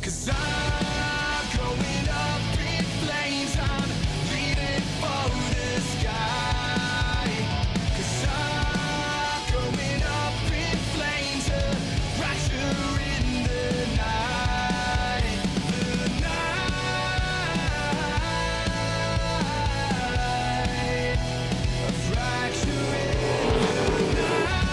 'Cause I'm going up in flames, I'm leaving for the sky. 'Cause I'm going up in flames, a fracture in the night. The night, a fracture in the night.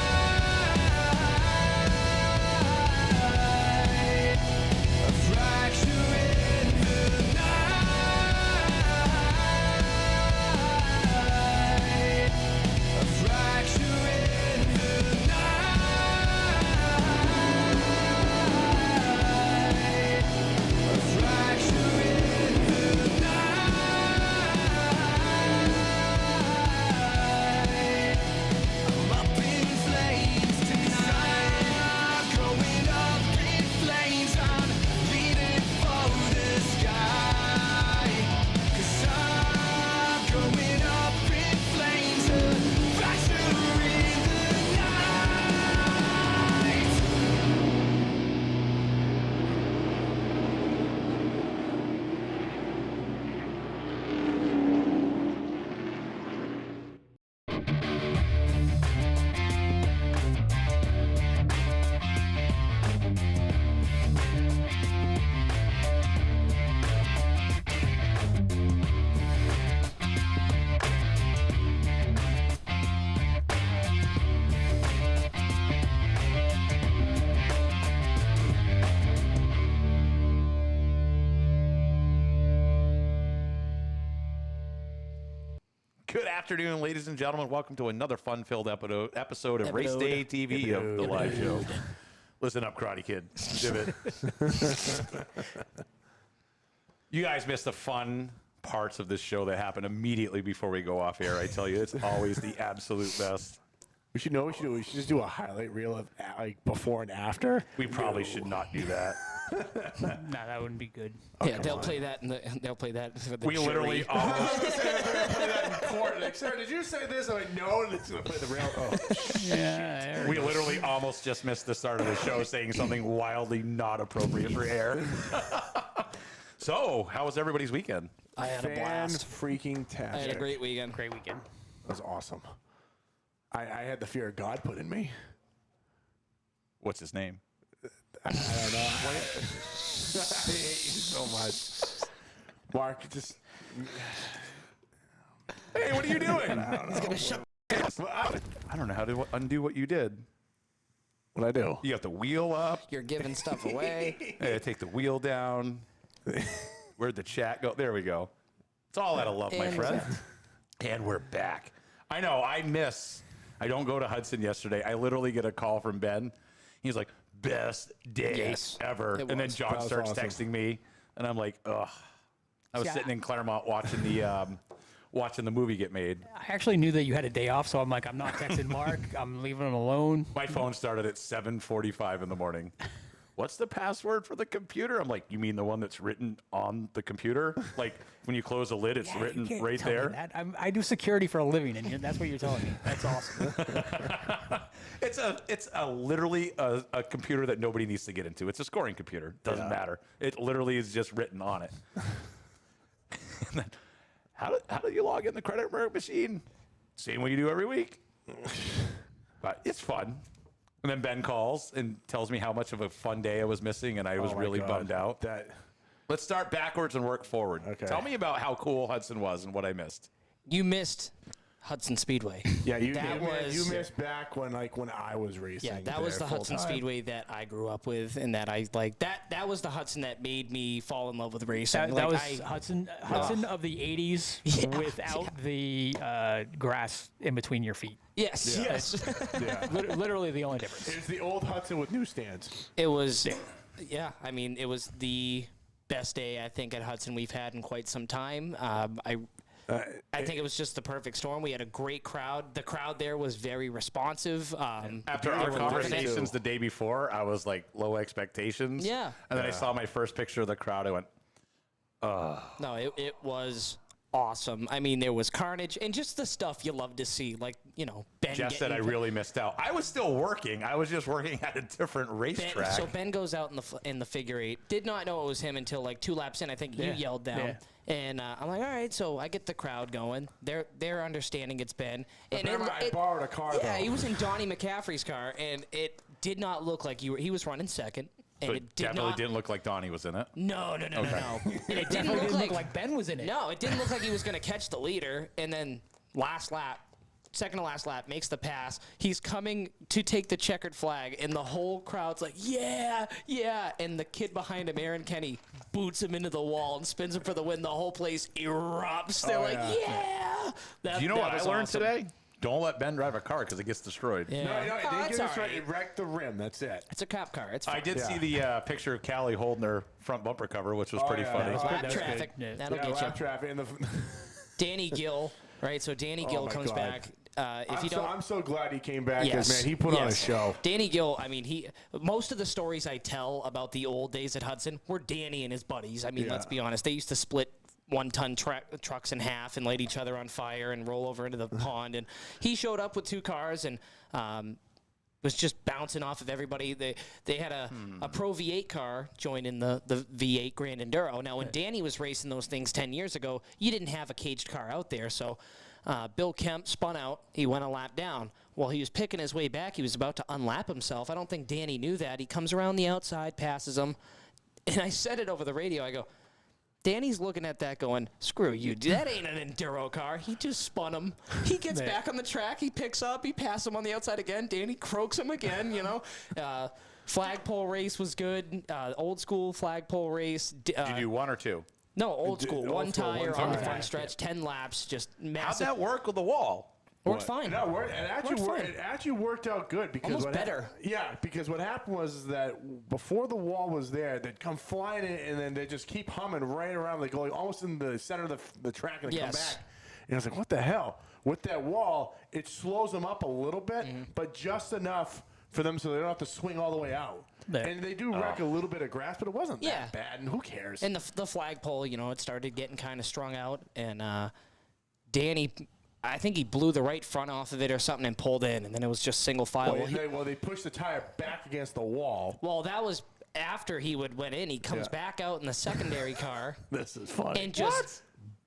Good afternoon, ladies and gentlemen. Welcome to another fun-filled episode of RaceDayTV of the live show. Listen up, Karate Kid. Divot. You guys missed the fun parts of this show that happen immediately before we go off air. I tell you, it's always the absolute best. We should just do a highlight reel of like before and after. We probably should not do that. No, that wouldn't be good. Yeah, they'll play that. They'll play that. For the We jury. literally almost. Play that in court. Like, sir, did you say this? I'm like, no. And it's gonna play the rail. Oh, Yeah, We literally almost just missed the start of the show saying something wildly not appropriate for air. So, how was everybody's weekend? I had a blast. freaking tastic. I had a great weekend. great weekend. That was awesome. I had the fear of God put in me. What's his name? I don't know. I hate you so much, Mark. Just Hey, what are you doing? He's gonna shut. I don't know how to undo what you did. what I do. You got the wheel up. You're giving stuff away. Take the wheel down. Where'd the chat go? There we go. It's all out of love, my And friend. And we're back. I know, I don't go to Hudson yesterday. I literally get a call from Ben. He's like, best day Yes, ever. it And then was. John That was starts awesome. texting me, and I'm like, ugh. I was Yeah. sitting in Claremont watching the movie get made. I actually knew that you had a day off, so I'm like, I'm not texting Mark. I'm leaving him alone. My phone started at 7:45 in the morning. What's the password for the computer? I'm like, you mean the one that's written on the computer? Like when you close a lid, it's Yeah, written you can't right tell me there. that. I do security for a living, and that's what you're telling me. That's awesome. It's literally a computer that nobody needs to get into. It's a scoring computer. Doesn't matter. It literally is just written on it. And then, how do you log in the credit machine? Same way you do every week. But it's fun. And then Ben calls and tells me how much of a fun day I was missing, and I was Oh my really God. bummed out. That Let's start backwards and work forward. Okay. Tell me about how cool Hudson was and what I missed. You missed Hudson Speedway. yeah, you missed back when I was racing. Yeah, that was there the Hudson full-time. Speedway that I grew up with, and that I like. That was the Hudson that made me fall in love with racing. That Like, was Hudson of the 80s Yeah, without the grass in between your feet. Yes, yes. Yeah. Literally the only difference. It's the old Hudson with newsstands. It was. Yeah, I mean, it was the best day I think at Hudson we've had in quite some time. I think it was just the perfect storm. We had a great crowd. The crowd there was very responsive. After they our were loving it. conversations the day before, I was like low expectations. Yeah. And then I saw my first picture of the crowd. I went, No, it was awesome. I mean, there was carnage and just the stuff you love to see, like, you know, Ben. Jess said I really missed out. I was still working. I was just working at a different racetrack. So Ben goes out in the figure eight. Did not know it was him until like 2 laps in. I think you yelled down. Yeah. And I'm like, all right, so I get the crowd going. They're understanding it's Ben. And Remember, I borrowed a car, Yeah, though. he was in Donnie McCaffrey's car, and it did not look like he was running second. And So it it did definitely not, didn't look like Donnie was in it. No. And it didn't It look didn't like, look like Ben was in it. No, it didn't look like he was going to catch the leader. And then second to last lap, makes the pass. He's coming to take the checkered flag, and the whole crowd's like, yeah. And the kid behind him, Aaron Kenny, boots him into the wall and spins him for the win. The whole place erupts. They're like, yeah. Do you know what I was learned awesome. today? Don't let Ben drive a car because it gets destroyed. Yeah. No, it Oh, didn't it's get us all right. right. It wrecked the rim. That's it. It's a cop car. It's I fine. did see the picture of Callie holding her front bumper cover, which was pretty yeah, funny. that was Lap That was good. traffic. Yeah. That'll Yeah, get you. lap traffic and the. Danny Gill, right? So Danny Gill my comes God. back. I'm so glad he came back Yes. because, man, he put on a Yes. show. Danny Gill, I mean, most of the stories I tell about the old days at Hudson were Danny and his buddies. I mean, let's be honest. They used to split 1-ton trucks in half and light each other on fire and roll over into the pond. And he showed up with 2 cars and was just bouncing off of everybody. They had a Pro V8 car join in the V8 Grand Enduro. Now, when Danny was racing those things 10 years ago, you didn't have a caged car out there. So Bill Kemp spun out. He went a lap down. While he was picking his way back, he was about to unlap himself. I don't think Danny knew that. He comes around the outside, passes him. And I said it over the radio. I go, Danny's looking at that going, screw you. That ain't an enduro car. He just spun him. He gets back on the track. He picks up. He passes him on the outside again. Danny croaks him again, you know. Flagpole race was good. Old school flagpole race. Did you do 1 or 2? No, old school. One tire on the tire. front stretch, 10 laps, just How'd massive. that work with the wall? Worked fine. No, fine. it actually worked out good because Almost better. Because what happened was that before the wall was there, they'd come flying in and then they just keep humming right around, like going almost in the center of the track and they come Yes. back. And I was like, what the hell? With that wall, it slows them up a little bit, but just enough for them so they don't have to swing all the way out. Yeah. And they do wreck a little bit of grass, but it wasn't Yeah. that bad, and who cares? And the flagpole, you know, it started getting kind of strung out. And Danny, I think he blew the right front off of it or something and pulled in. And then it was just single file. They pushed the tire back against the wall. Well, that was after he went in. He comes back out in the secondary car This is funny. and just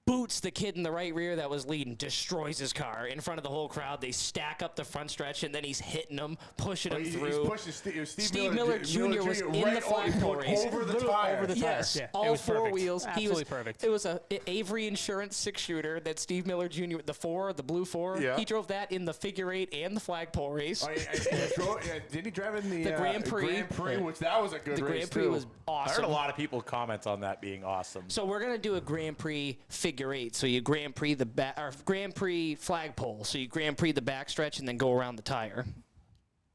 boots the kid in the right rear that was leading, destroys his car in front of the whole crowd. They stack up the front stretch, and then he's hitting them, pushing them He's through. pushing Steve Miller Jr. was in the flagpole race. over the Literally tire. over the Yes, tires. Yeah, it all was 4 perfect. wheels. Absolutely perfect. It was a Avery Insurance 6-shooter that Steve Miller Jr. the blue 4. Yeah. He drove that in the figure 8 and the flagpole race. Oh, did he drive in the Grand Prix. Grand Prix, which that was a good The race Grand Prix too. was I awesome. heard a lot of people comment on that being awesome. So we're gonna do a Grand Prix figure 8. So you Grand Prix Grand Prix flagpole. So you Grand Prix the backstretch and then go around the tire.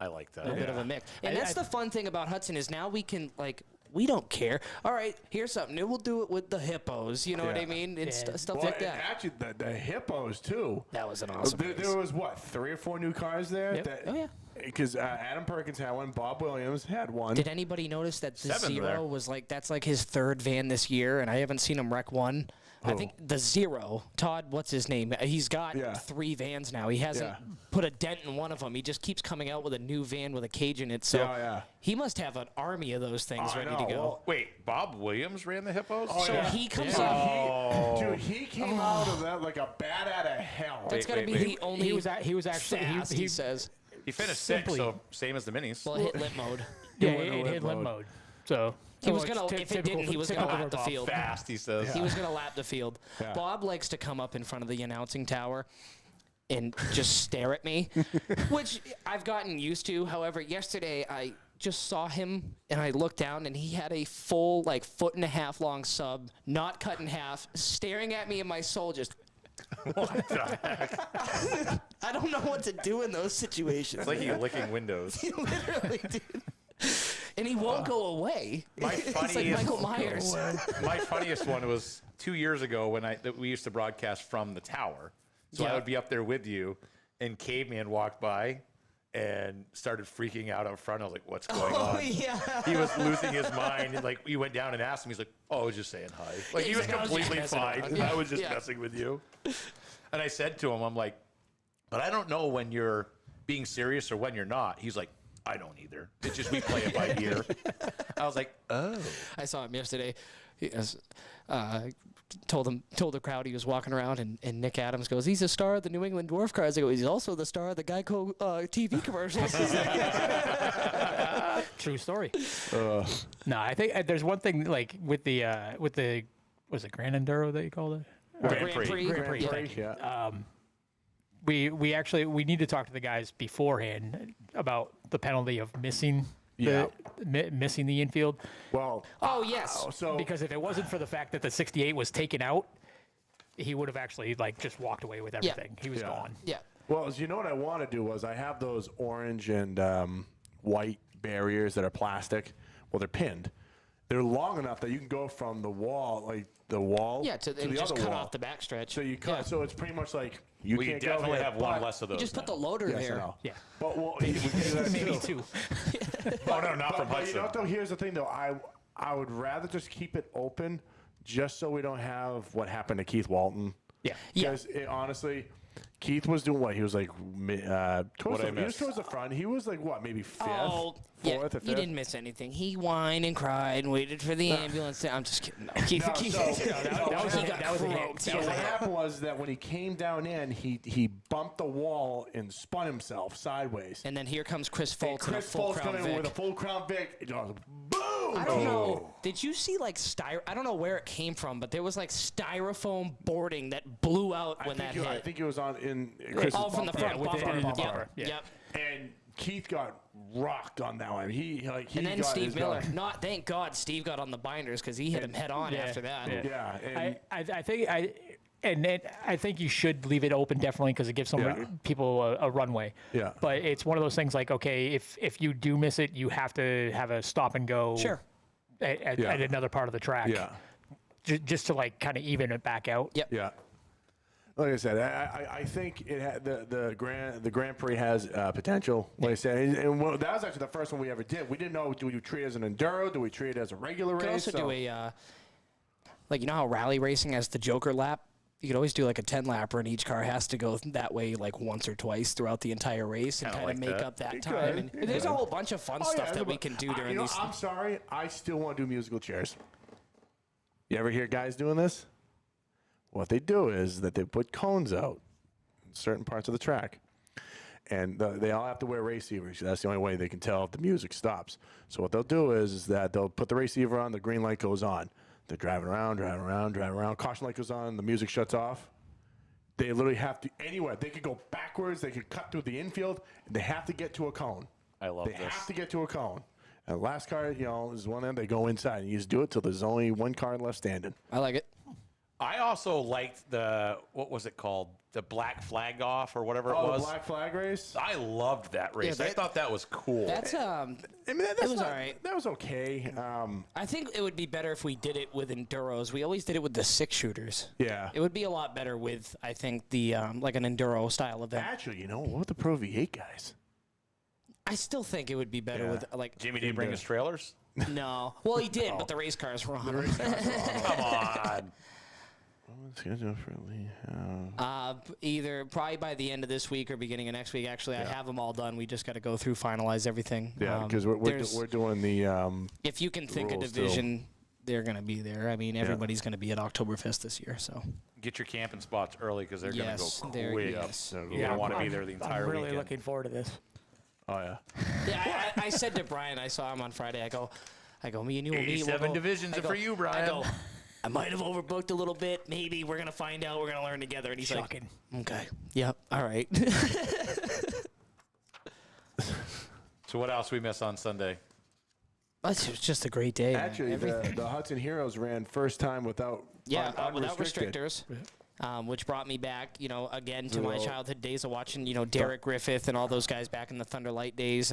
I like that. A little bit of a mix. And that's the fun thing about Hudson is now we can we don't care. All right, here's something new. We'll do it with the hippos. You know what I Yeah. mean? And stuff Well, like that. Actually, the hippos too. That was an awesome race. There was what 3 or 4 new cars there. Yep. Oh, yeah. Because Adam Perkins had one, Bob Williams had one. Did anybody notice that the 7 Zero there. was that's his 3rd van this year, and I haven't seen him wreck one. I think the Zero, Todd, what's his name? He's got 3 vans now. He hasn't put a dent in one of them. He just keeps coming out with a new van with a cage in it. So he must have an army of those things ready to go. Well, Wait, Bob Williams ran the hippos? so he comes So up. Dude, he came out of that like a bat out of hell. That's got to be the only. He was actually fast, he he says. He finished 6th, Simply- so same as the minis. Well, it hit limp mode. yeah, went it in hit limp mode. mode. So He was it's gonna. If it didn't, he was gonna typical lap the Bob. field. Fast, he says. He was going to lap the field. Yeah. Bob likes to come up in front of the announcing tower and just stare at me, which I've gotten used to. However, yesterday I just saw him and I looked down and he had a full 1.5 foot long sub, not cut in half, staring at me in my soul just. What the heck? I don't know what to do in those situations. It's like he's licking windows. Literally, dude. And he won't go away. My It's like funniest- Michael Myers. My funniest one was 2 years ago when we used to broadcast from the tower. So I Yeah. would be up there with you, and Caveman walked by, and started freaking out up front. I was like, what's going on? yeah. He was losing his mind. And like, we went down and asked him. He's like, oh, I was just saying hi. Like, he was like, "I was just completely messing fine. around." I was just Yeah. messing with you. And I said to him, I'm like, but I don't know when you're being serious or when you're not. He's like, I don't either. It's just we play it by ear. I was like, oh. I saw him yesterday. He was, told the crowd he was walking around, and Nick Adams goes, he's a star of the New England Dwarf Cars. I go, he's also the star of the Geico TV commercials. True story. No, I think there's one thing like with the was it Grand Enduro that you called it? Grand Prix. Grand Prix. Thank you. Yeah. We actually need to talk to the guys beforehand about the penalty of missing missing the infield, Well, Oh, yes. so because if it wasn't for the fact that the 68 was taken out, he would have actually like just walked away with everything. He was gone. Yeah. well, as you know what I want to do was I have those orange and white barriers that are plastic. Well, they're pinned. They're long enough that you can go from the wall, like the wall, Yeah, to and the just other cut wall. off the backstretch. So you cut. Yeah. So it's pretty much like you We can't definitely go here, have one but- less of those. You just put the now. loader Yes, I there. know. Yeah. But well, we can do that Maybe too. two. Oh, no, not from But you Hudson. know what, though? Here's the thing, though. I would rather just keep it open, just so we don't have what happened to Keith Walton. Yeah. Yeah. Because honestly, Keith was doing what? He was like towards I he was missed? towards the front. He was like what? Maybe fifth, Oh, yeah. fourth, or You fifth. didn't miss anything. He whined and cried and waited for the ambulance. I'm just kidding. No, Keith, No, Keith, so- that was he a- got that was a hit. croaked. So what happened was that when he came down in, he bumped the wall and spun himself sideways. And then here comes Chris And Fultz in a Chris full Fultz Crown coming in with a Vic. full Crown Vic. It goes boom. I don't know. Did you see like I don't know where it came from, but there was like styrofoam boarding that blew out when that hit. I think it was on in Chris's Oh, from the bumper. front with bumper. the- in the Yep, bumper, yeah. Yep. And Keith got rocked on that one. He And then got Steve his Miller. gun. Not thank God Steve got on the binders because he hit him head on Yeah, after that. yeah. Yeah, and I think you should leave it open definitely because it gives some Yeah. people a runway. Yeah. But it's one of those things like, okay, if you do miss it, you have to have a stop and go. Sure. At Yeah. another part of the track. yeah, Just to like kind of even it back out. Yep. yeah. Like I said, I think it had the Grand Prix has potential. Like I said, and that was actually the first one we ever did. We didn't know, do we treat it as an enduro? Do we treat it as a regular You could race? also So- do a like you know how rally racing has the Joker lap. You could always do like a 10-lapper, and each car has to go that way like once or twice throughout the entire race and Kinda kind of like make that. up that You time. could, And you there's a could. whole bunch of fun Oh, stuff yeah, that we can do during you know, these. I'm sorry, I still want to do musical chairs. You ever hear guys doing this? What they do is that they put cones out in certain parts of the track, and they all have to wear receivers. That's the only way they can tell if the music stops. So what they'll do is that they'll put the receiver on, the green light goes on. They're driving around, caution light goes on, the music shuts off. They literally have to, anywhere. They could go backwards, they could cut through the infield, and they have to get to a cone. I love They this. have to get to a cone. And the last car, is one end, they go inside, and you just do it till there's only one car left standing. I like it. I also liked what was it called? The black flag off or whatever it Oh, was. the black flag race? I loved that race. I that- thought that was cool. That's I mean, that's was not- all right. That was okay. I think it would be better if we did it with enduros. We always did it with the 6-shooters. Yeah. It would be a lot better with, I think, the like an enduro style event. Actually, what about the Pro V8 guys? I still think it would be better Yeah. with like Jimmy didn't bring his trailers? no. Well, he did, but the race cars were on. Come on. Schedule for Lee. Either probably by the end of this week or beginning of next week. Actually, I have them all done. We just got to go through, finalize everything. Yeah, because we're there's- doing the. if you can think a rules still. division, they're going to be there. I mean, everybody's going to be at Oktoberfest this year. So Get your camping spots early because they're Yes, going they're- to go quick. yes. You don't want to be there the entire I'm really weekend. looking forward to this. Oh yeah. yeah, I said to Brian, I saw him on Friday. I go, me and you will meet. 87 we'll divisions I are for you, I Brian. go, I might have overbooked a little bit. Maybe we're gonna find out. We're gonna learn together. And he's Shocking. like, okay, yep, all right. So what else we miss on Sunday? It was just a great day. man. Actually, the Hudson Heroes ran first time without. Without unrestricted. restrictors. Which brought me back, again to my childhood days of watching, Derek Griffith and all those guys back in the Thunder Light days.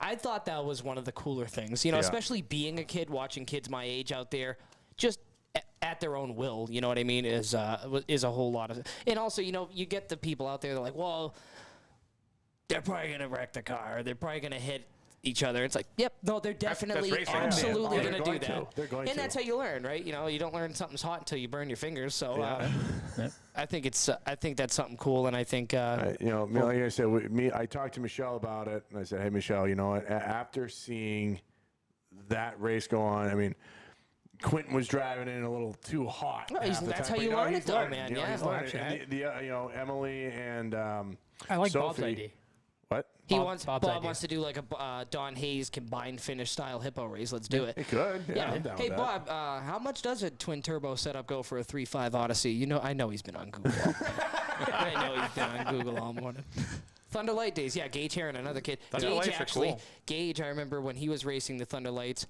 I thought that was one of the cooler things, especially being a kid, watching kids my age out there, just at their own will. You know what I mean? Is a whole lot of, and also, you get the people out there that are like, well, they're probably going to wreck the car, or they're probably going to hit each other. It's like, yep, no, they're definitely racing. absolutely Yeah. going to do They're going that. to. They're going and to. that's how you learn, right? You know, you don't learn something's hot until you burn your fingers. So I think that's something cool, and I think You know, like I said, I talked to Michelle about it, and I said, "Hey, Michelle, you know what? After seeing that race go on, I mean, Quentin was driving in a little too hot. No, half the that's time, how but you learn it, though, learning, man. You know, Yeah. he's Oh, learning. actually, And you know, Emily and I like Bob's Sophie. idea. What? Bob's Bob idea. wants to do like a Don Hayes combined finish style hippo race. Let's do it. It could. Yeah. I'm down Hey, with that. Bob, how much does a twin turbo setup go for a 3.5 Odyssey? You know, I know he's been on Google. I know he's been on Google all morning. Thunder Light days, yeah. Gage Heron, another kid. Thunder Gage Lights are actually. cool. Gage, I remember when he was racing the Thunder Lights,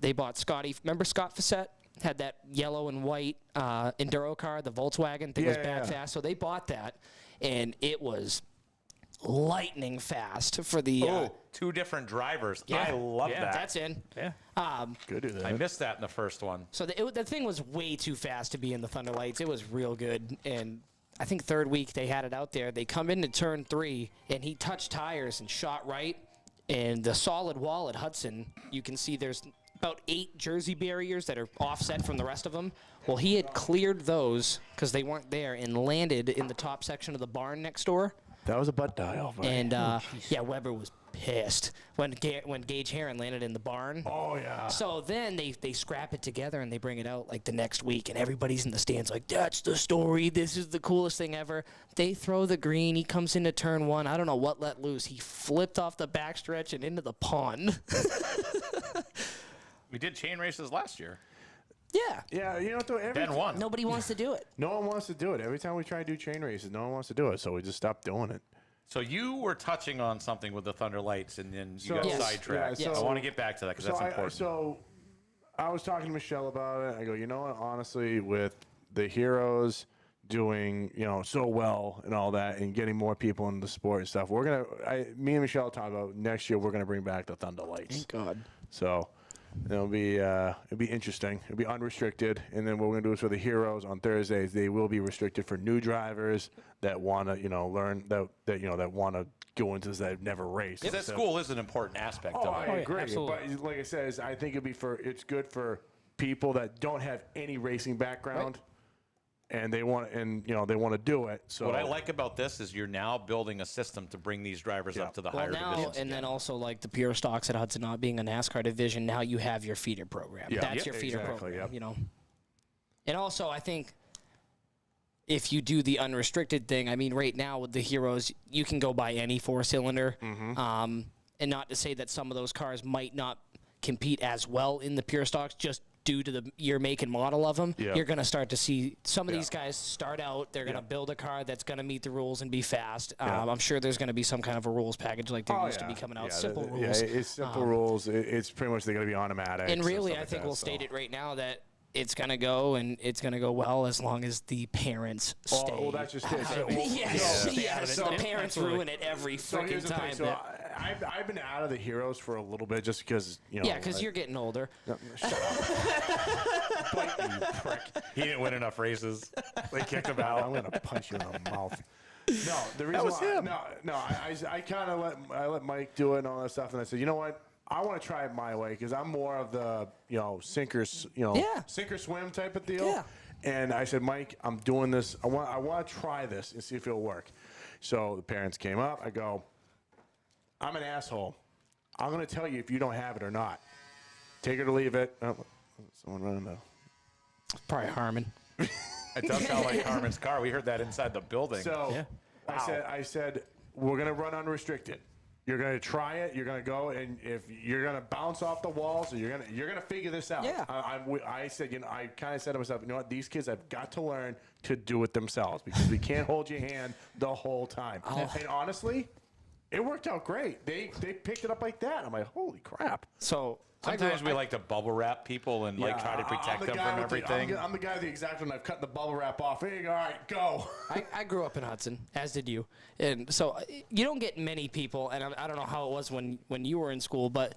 they bought Scotty. Remember Scott Facette had that yellow and white enduro car, the Volkswagen thing was bad fast. So they bought that, and it was lightning fast for the. Two different drivers. Yeah. I love that. That's in. Yeah. Good do that. I missed that in the first one. So the thing was way too fast to be in the Thunder Lights. It was real good, and I think third week they had it out there. They come into turn 3, and he touched tires and shot right. And the solid wall at Hudson, you can see there's about 8 jersey barriers that are offset from the rest of them. Well, he had cleared those because they weren't there and landed in the top section of the barn next door. That was a butt dial. Buddy. And yeah, Weber was pissed when Gage Heron landed in the barn. Oh yeah. So then they scrap it together and they bring it out like the next week, and everybody's in the stands like, that's the story. This is the coolest thing ever. They throw the green. He comes into turn 1. I don't know what let loose. He flipped off the backstretch and into the pond. We did chain races last year. Yeah. Yeah, you know what? Though, Ben won. Nobody wants to do it. No one wants to do it. Every time we try to do chain races, no one wants to do it. So we just stopped doing it. So you were touching on something with the Thunder Lights, and then you So- got Yes. sidetracked. Yeah, I so- want to get back to that because that's important. So I was talking to Michelle about it. I go, you know what? Honestly, with the heroes doing, you know, so well and all that, and getting more people into the sport and stuff, me and Michelle talked about next year we're gonna bring back the Thunder Lights. God. So it'll be interesting. It'll be unrestricted, and then what we're gonna do is for the heroes on Thursdays, they will be restricted for new drivers that want to, you know, learn that want to go into this that have never raced. Because that school is an important aspect Oh, of I it. agree. absolutely. But like I said, I think it's good for people that don't have any racing background, and they want to do it. So What I like about this is you're now building a system to bring these drivers up to the Well, higher now, divisions. and then also like the pure stocks at Hudson not being a NASCAR division, now you have your feeder program. Yeah. That's Yep, your feeder exactly, program, yep. you know. And also, I think if you do the unrestricted thing, I mean, right now with the heroes, you can go buy any 4-cylinder. And not to say that some of those cars might not compete as well in the pure stocks, just due to the year, make, and model of them. Yeah. You're going to start to see some of these guys start out. They're going to build a car that's going to meet the rules and be fast. I'm sure there's going to be some kind of a rules package like there used to be coming out. Simple rules. Yeah, it's simple rules. It's pretty much they're going to be automatic. And really, stuff I like think that, we'll so. state it right now that it's going to go, and it's going to go well as long as the parents stay. Oh, well, that's just it. So, Yes, the parents ruin it every so freaking here's the time. thing. So I've been out of the heroes for a little bit just because, you know. Yeah, because you're getting older. Shut up. Bite you, prick. He didn't win enough races. They kicked him I'm out. going to punch you in the mouth. No, the reason was why, him. No, I kind of let Mike do it and all that stuff, and I said, you know what? I want to try it my way because I'm more of the, you know, sink or swim type of deal. Yeah. And I said, Mike, I'm doing this. I want to try this and see if it'll work. So the parents came up. I go, I'm an asshole. I'm going to tell you if you don't have it or not. Take it or leave it. Oh, someone running the. Probably Harmon. It does sound like Carmen's car. We heard that inside the building. So I said, we're going to run unrestricted. You're going to try it. You're going to go, and if you're going to bounce off the walls, or you're going to figure this out. Yeah. I said, you know, I kind of said to myself, you know what? These kids have got to learn to do it themselves because we can't hold your hand the whole time. And honestly, it worked out great. They picked it up like that. I'm like, holy crap. So Sometimes we like to bubble wrap people and like try to protect them from everything. I'm the guy the exact one. I've cut the bubble wrap off. Hey, all right, go. I grew up in Hudson, as did you. And so you don't get many people, and I don't know how it was when you were in school, but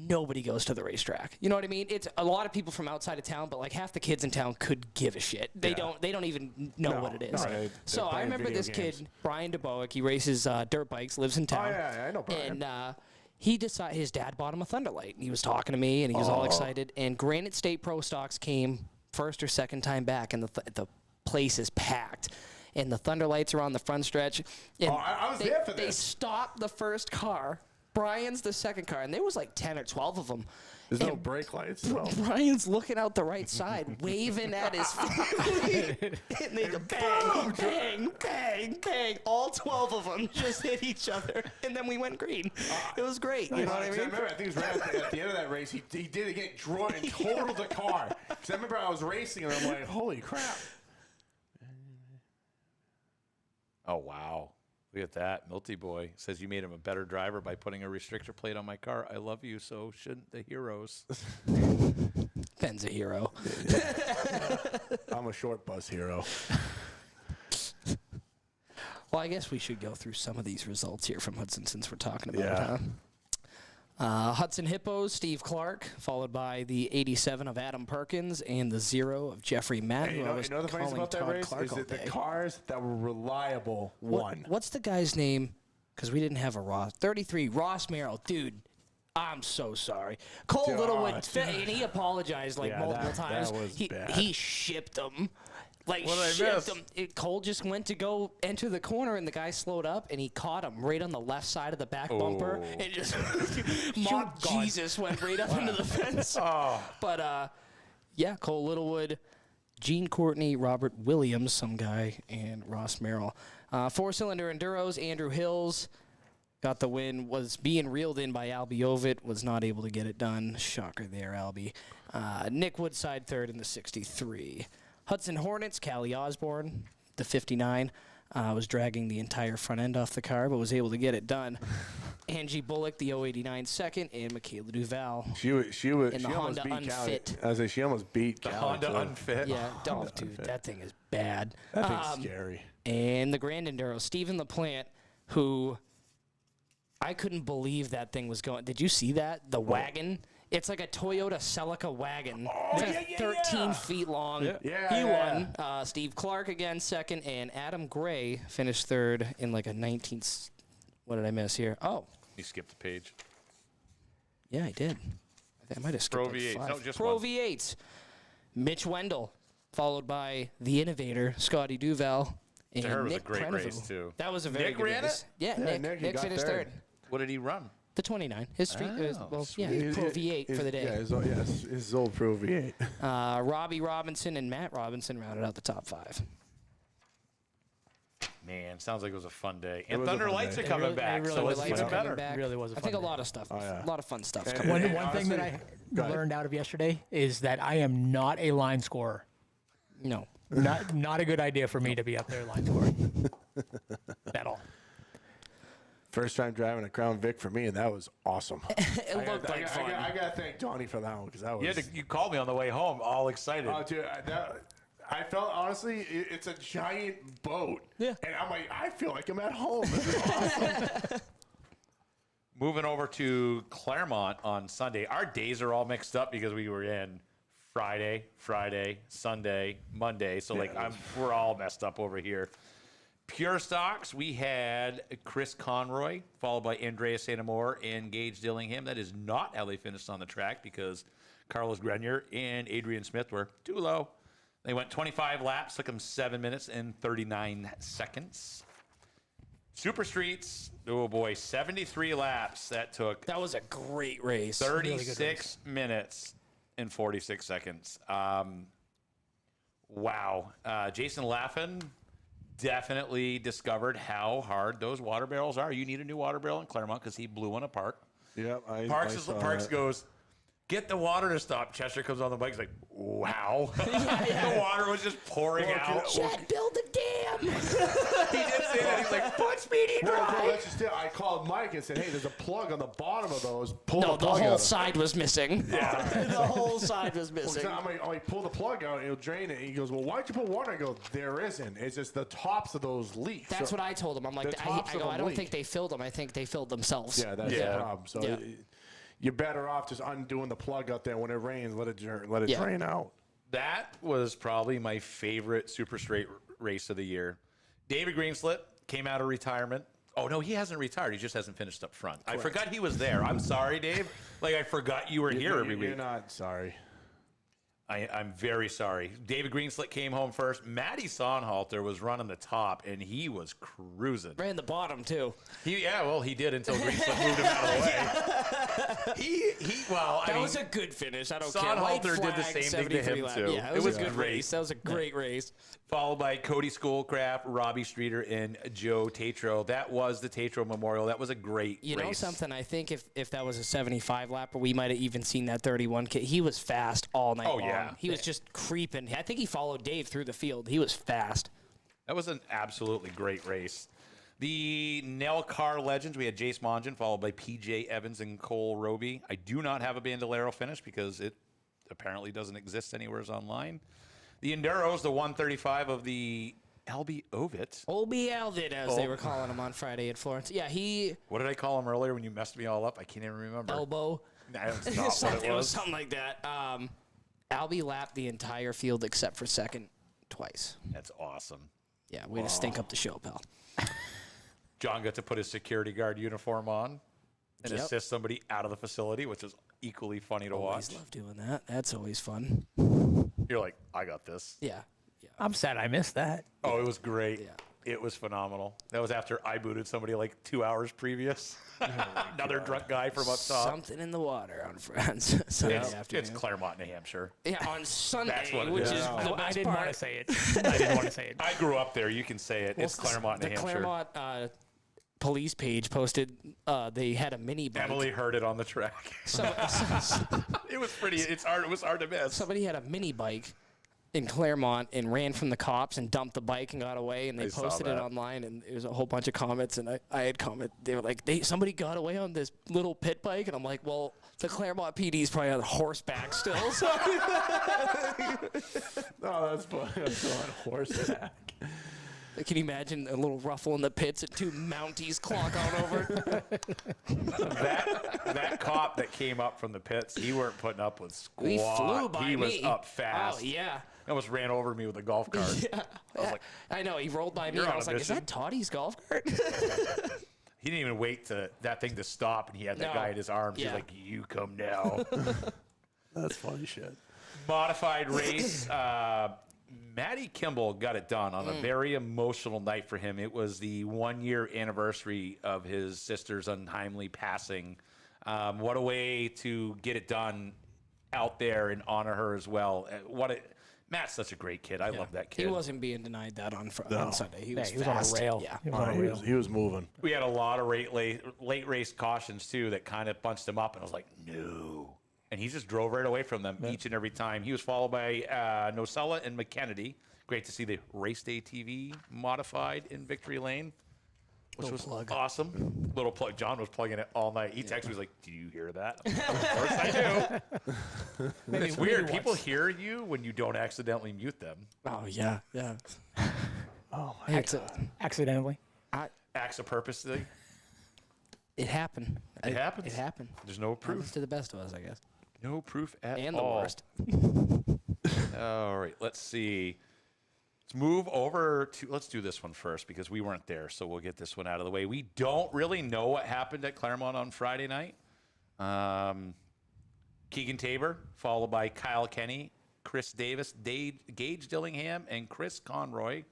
nobody goes to the racetrack. You know what I mean? It's a lot of people from outside of town, but like half the kids in town could give a shit. They don't even know what it is. So I remember this kid, Brian DeBoick. He races dirt bikes, lives in town. Oh yeah, I know Brian. And he decided his dad bought him a Thunderlight. And he was talking to me, and he was all excited. And Granite State Pro Stocks came first or second time back, and the place is packed. And the Thunderlights are on the front stretch. And I was there for this. They stopped the first car. Brian's the second car, and there was like 10 or 12 of them. There's no brake lights. Brian's looking out the right side, waving at his family. And they go bang, bang, bang, bang. All 12 of them just hit each other, and then we went green. It was great. You know what I mean? I remember, I think it was right at the end of that race, he did it again, drew and totaled the car. Because I remember I was racing, and I'm like, holy crap. Oh, wow. Look at that. Milty Boy says you made him a better driver by putting a restrictor plate on my car. I love you, so shouldn't the heroes? Ben's a hero. I'm a short bus hero. Well, I guess we should go through some of these results here from Hudson since we're talking about it, huh? Hudson Hippos, Steve Clark, followed by the 87 of Adam Perkins and the 0 of Jeffrey Matt. Hey, you know the funny thing about that race is that the cars that were reliable won. What's the guy's name? Because we didn't have a Ross. 33, Ross Merrill. Dude, I'm so sorry. Cole Littlewood, and he apologized like multiple times. That was bad. He shipped him. Like, What did I shipped miss? him. Cole just went to go enter the corner, and the guy slowed up, and he caught him right on the left side of the back bumper. And just mock Jesus went right up into the fence. But, yeah, Cole Littlewood, Gene Courtney, Robert Williams, some guy, and Ross Merrill. Four-cylinder Enduros, Andrew Hills got the win, was being reeled in by Albie Ovitt, was not able to get it done. Shocker there, Albie. Nick Woodside third in the 63. Hudson Hornets, Callie Osborne, the 59, was dragging the entire front end off the car, but was able to get it done. Angie Bullock, the 089 second, and Michaela Duval. She almost Honda beat Unfit. Callie. I was like, she almost beat The Callie, Honda so Unfit. Yeah, dude, that thing is bad. That thing's scary. And the Grand Enduro, Stephen LaPlante, who I couldn't believe that thing was going. Did you see that? The wagon? It's like a Toyota Celica wagon. It's like 13 feet long. Yeah, He won. Steve Clark again second, and Adam Gray finished third in like a 19. What did I miss here? Oh, You skipped the page. yeah, I did. I think I might have skipped Pro like V8. 5. No, just Pro one. V8s. Mitch Wendell, followed by the innovator, Scotty Duval. And I heard it was a Nick great Prenevu. race, too. That was a very Nick good ran race. it? Yeah, Yeah, Nick he got finished third. third. What did he run? The 29. His street, Oh, Pro V8 for the day. Yeah, his old Pro V8. Robbie Robinson and Matt Robinson rounded out the top 5. Man, sounds like it was a fun day. And was a Thunder fun Lights day. are coming really- back, they really so were it's lights even are better. coming back. It really was a I think a fun lot day. of stuff, yeah. a lot of fun stuff And- coming. One and thing that honestly- I Go ahead. learned out of yesterday is that I am not a line scorer. No. Not a good idea for me to be up there line scoring at all. First time driving a Crown Vic for me, and that was awesome. It looked like fun. I got to thank Donnie for that one because that was. You called me on the way home, all excited. Oh, dude, I felt honestly, it's a giant boat. Yeah. And I'm like, I feel like I'm at home. This is awesome. Moving over to Claremont on Sunday. Our days are all mixed up because we were in Friday, Sunday, Monday. So we're all messed up over here. Pure Stocks, we had Chris Conroy, followed by Andreas Santamore and Gage Dillingham. That is not how they finished on the track because Carlos Grenier and Adrian Smith were too low. They went 25 laps, took them 7 minutes and 39 seconds. Super Streets, oh boy, 73 laps. That took That was a great race. 36 minutes and 46 seconds. Wow. Jason Laffin definitely discovered how hard those water barrels are. You need a new water barrel in Claremont because he blew one apart. Yep. Parks goes, get the water to stop. Chester comes on the bike. He's like, wow. The water was just pouring out. Chad, build a dam. He did say that. He's like, put Speedy dry. That's just it. I called Mike and said, hey, there's a plug on the bottom of those. Pull No, the the plug whole out. side was missing. Yeah. The whole side was Well, missing. I'm like, pull the plug out and it'll drain it. He goes, well, why'd you put water? I go, there isn't. It's just the tops of those leaks. That's what I told him. I'm like, the tops I of go, them I don't leak. think they filled them. I think they filled themselves. Yeah, that's Yeah. the problem. So, Yeah. you're better off just undoing the plug out there when it rains. Let it Yeah. drain out. That was probably my favorite super straight race of the year. David Greenslit came out of retirement. Oh, no, he hasn't retired. He just hasn't finished up front. I forgot he was there. I'm sorry, Dave. Like, I forgot you were here every week. You're not sorry. I'm very sorry. David Greenslit came home first. Matty Sonhalter was running the top, and he was cruising. Ran the bottom too. He did until Greenslit moved him out of the way. That was a good finish. I don't care. White Sonhalter did the flag, same thing to 73 him, lap. too. Yeah, It it was was a good great. race. That was a great race. Followed by Cody Schoolcraft, Robbie Streeter, and Joe Tatro. That was the Tatro Memorial. That was a great race. You know something? I think if that was a 75 lapper, we might have even seen that 31 kid. He was fast all night long. Yeah. He was just creeping. I think he followed Dave through the field. He was fast. That was an absolutely great race. The Nell Car Legends, we had Jace Mongen, followed by PJ Evans and Cole Roby. I do not have a Bandolero finish because it apparently doesn't exist anywhere online. The Enduros, the 135 of the Albie Ovit. Obi Alvid, as they were calling him on Friday at Florence. Yeah, he What did I call him earlier when you messed me all up? I can't even remember. elbow. That's not what It it was was. something like that. Albie lapped the entire field except for second twice. That's awesome. Yeah, way to stink up the show, pal. John got to put his security guard uniform on and Yep. assist somebody out of the facility, which is equally funny to Always watch. love doing that. That's always fun. You're like, I got this. Yeah. I'm sad I missed that. Oh, it was great. Yeah. It was phenomenal. That was after I booted somebody like 2 hours previous. Another drunk guy from up top. Something in the water on Sunday afternoon. It's Claremont, New Hampshire. Yeah, on Sunday, what it which is. is No, the I best didn't part. want to say it. I didn't want to say it. I grew up there. You can say it. It's Claremont, New The Hampshire. Claremont police page posted they had a mini bike. Emily heard it on the track. It was pretty. It was hard to miss. Somebody had a mini bike in Claremont and ran from the cops and dumped the bike and got away, and they I saw posted it that. online, and there was a whole bunch of comments, and I had comment. They were like, somebody got away on this little pit bike, and I'm like, well, the Claremont PD's probably on horseback still. So Oh, that's funny. That's on horseback. can you imagine a little ruffle in the pits and two Mounties clonk on over? that cop that came up from the pits, he weren't putting up with squat. He flew by He was me. up fast. Oh yeah. Almost ran over me with a golf cart. I was like, I know he rolled by me. You're And I on was a like, "Is mission." that Toddy's golf cart?" he didn't even wait to that thing to stop, and he had that No. guy in his arms. Yeah. He's like, "You come now." That's funny shit. Modified race. Matty Kimball got it done on a very emotional night for him. It was the 1-year anniversary of his sister's untimely passing. What a way to get it done out there and honor her as well. Matt's such a great kid. I love that kid. He wasn't being denied that on Sunday. He was he was on a fast. rail. Yeah. He was on a rail. He was moving. We had a lot of late race cautions too that kind of bunched him up, and I was like, no. And he just drove right away from them each and every time. He was followed by Nocella and McKennedy. Great to see the RaceDayTV modified in Victory Lane, which was awesome. Little plug. John was plugging it all night. He texted me, he was like, "Do you hear that?" Of course I do. It's weird. People hear you when you don't accidentally mute them. Oh yeah, yeah. Oh my Accidentally. Acts purposely. It happened. It happens. It happened. There's no Happens proof. to the best of us, I guess. No proof at And the all. worst. All right, let's see. Let's move over to, let's do this one first because we weren't there, so we'll get this one out of the way. We don't really know what happened at Claremont on Friday night. Keegan Tabor, followed by Kyle Kenny, Chris Davis, Gage Dillingham, and Chris Conroy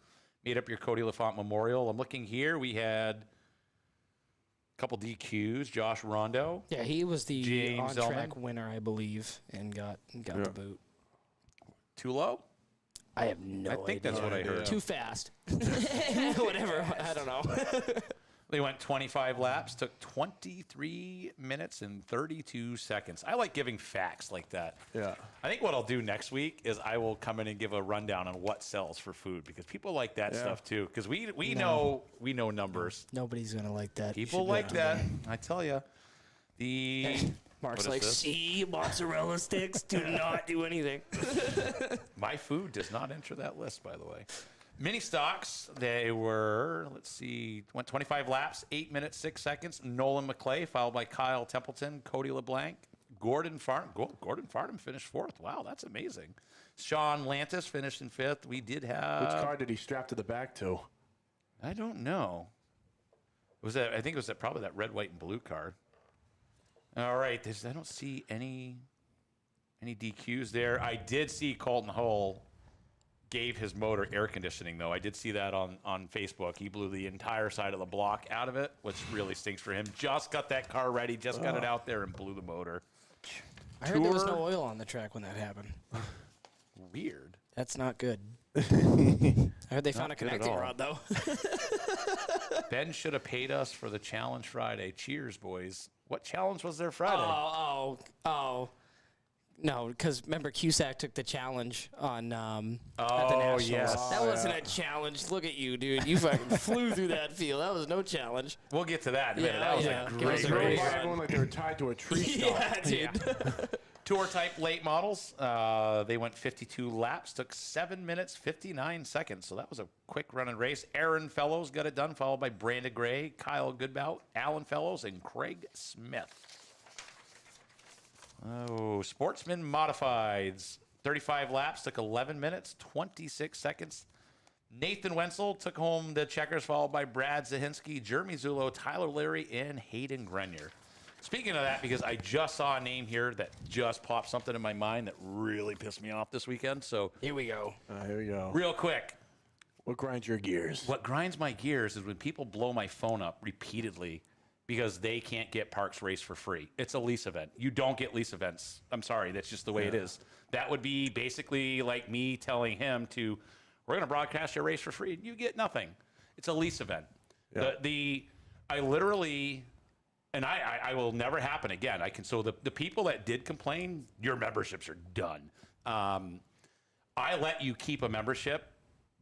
made up your Cody LaFont Memorial. I'm looking here. We had a couple DQs. Josh Rondo. Yeah, he was the James on-track Zellman. winner, I believe, and got the boot. Too low? I have no idea. I think that's what I heard. Too fast. Whatever. I don't know. They went 25 laps, took 23 minutes and 32 seconds. I like giving facts like that. Yeah. I think what I'll do next week is I will come in and give a rundown on what sells for food because people like that stuff too. Because we know numbers. Nobody's gonna like that. You People should go like do that. I tell you. Mark's What is like, this? see, mozzarella sticks do not do anything. My food does not enter that list, by the way. Mini stocks, they were, went 25 laps, 8 minutes, 6 seconds. Nolan McClay, followed by Kyle Templeton, Cody LeBlanc, Gordon Farnham finished fourth. Wow, that's amazing. Sean Lantis finished in fifth. We did have... Which car did he strap to the back to? I don't know. I think it was probably that red, white, and blue car. All right, I don't see any DQs there. I did see Colton Hull gave his motor air conditioning, though. I did see that on Facebook. He blew the entire side of the block out of it, which really stinks for him. Just got that car ready, just got it out there, and blew the motor. I heard there was no oil on the track when that happened. Weird. That's not good. I heard they found a connecting rod, though. Ben should have paid us for the challenge Friday. Cheers, boys. What challenge was there Friday? Oh. No, because remember Cusack took the challenge on at the Oh, Nationals. yes. That wasn't a challenge. Look at you, dude. You fucking flew through that field. That was no challenge. We'll get to that in a minute. That was yeah. a It great was a They great were run. everyone like they were tied to a tree stump. Yeah, dude. Tour type late models. They went 52 laps, took 7 minutes, 59 seconds. So that was a quick running race. Aaron Fellows got it done, followed by Brandon Gray, Kyle Goodbout, Alan Fellows, and Craig Smith. Oh, Sportsman Modifieds. 35 laps, took 11 minutes, 26 seconds. Nathan Wenzel took home the checkers, followed by Brad Zahinski, Jeremy Zulo, Tyler Leary, and Hayden Grenier. Speaking of that, because I just saw a name here that just popped something in my mind that really pissed me off this weekend. So Here we go. Here we go. real quick, What grinds your gears? what grinds my gears is when people blow my phone up repeatedly because they can't get Parks Race for free. It's a lease event. You don't get lease events. I'm sorry. That's just the way it is. That would be basically like me telling him we're going to broadcast your race for free. You get nothing. It's a lease event. Yeah. I literally, and I will never happen again. So the people that did complain, your memberships are done. I let you keep a membership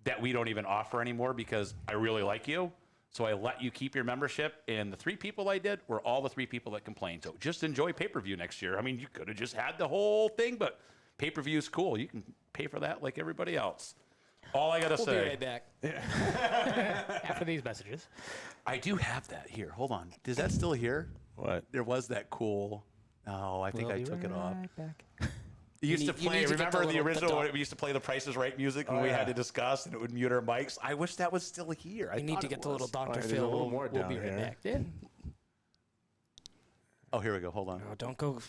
that we don't even offer anymore because I really like you. So I let you keep your membership, and the 3 people I did were all the 3 people that complained. So just enjoy pay-per-view next year. I mean, you could have just had the whole thing, but pay-per-view is cool. You can pay for that like everybody else. All I got to We'll say. be right back. After these messages. I do have that here. Hold on. Is that still here? What? There was that cool. Oh, I think I took it off. Back. You used to need- you play. need to get Remember the the little- original? the When dot. we used to play the Price is Right music when we had to discuss, and it would mute our mics. I wish that was still here. You need to get the little Dr. there's a Phil. little more We'll down be right here. back. Yeah. Oh, here we go. Hold on. Oh, don't go.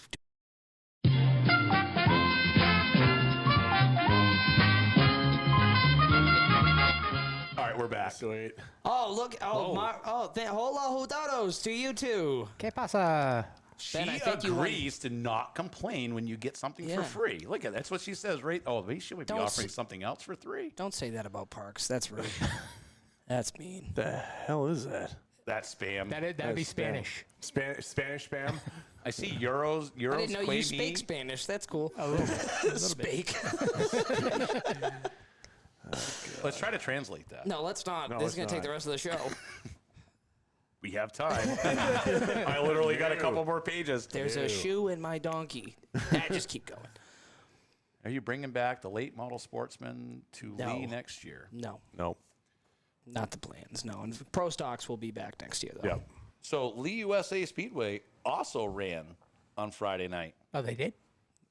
All right, we're back. Sweet. Oh, look. Oh, hola hudados to you too. ¿Qué pasa? She Ben, I think you won. agrees to not complain when you get something for Yeah. free. Look at that's what she says, right? Oh, maybe she would be Don't offering s- something else for 3. Don't say that about Parks. That's rude. That's mean. The hell is that? That's spam. That'd be That's Spanish. Spanish spam? I see euros. I didn't know you Quay speak Me. Spanish. That's cool. A little bit. Speak. Let's try to translate that. No, let's not. This is let's going to take not. the rest of the show. We have time. I literally got a couple more pages. There's a shoe in my donkey. Just keep going. Are you bringing back the late model sportsman to No. Lee next year? No, Nope. not the plans. No, and Pro Stocks will be back next year, though. Yep. So Lee USA Speedway also ran on Friday night. Oh, they did?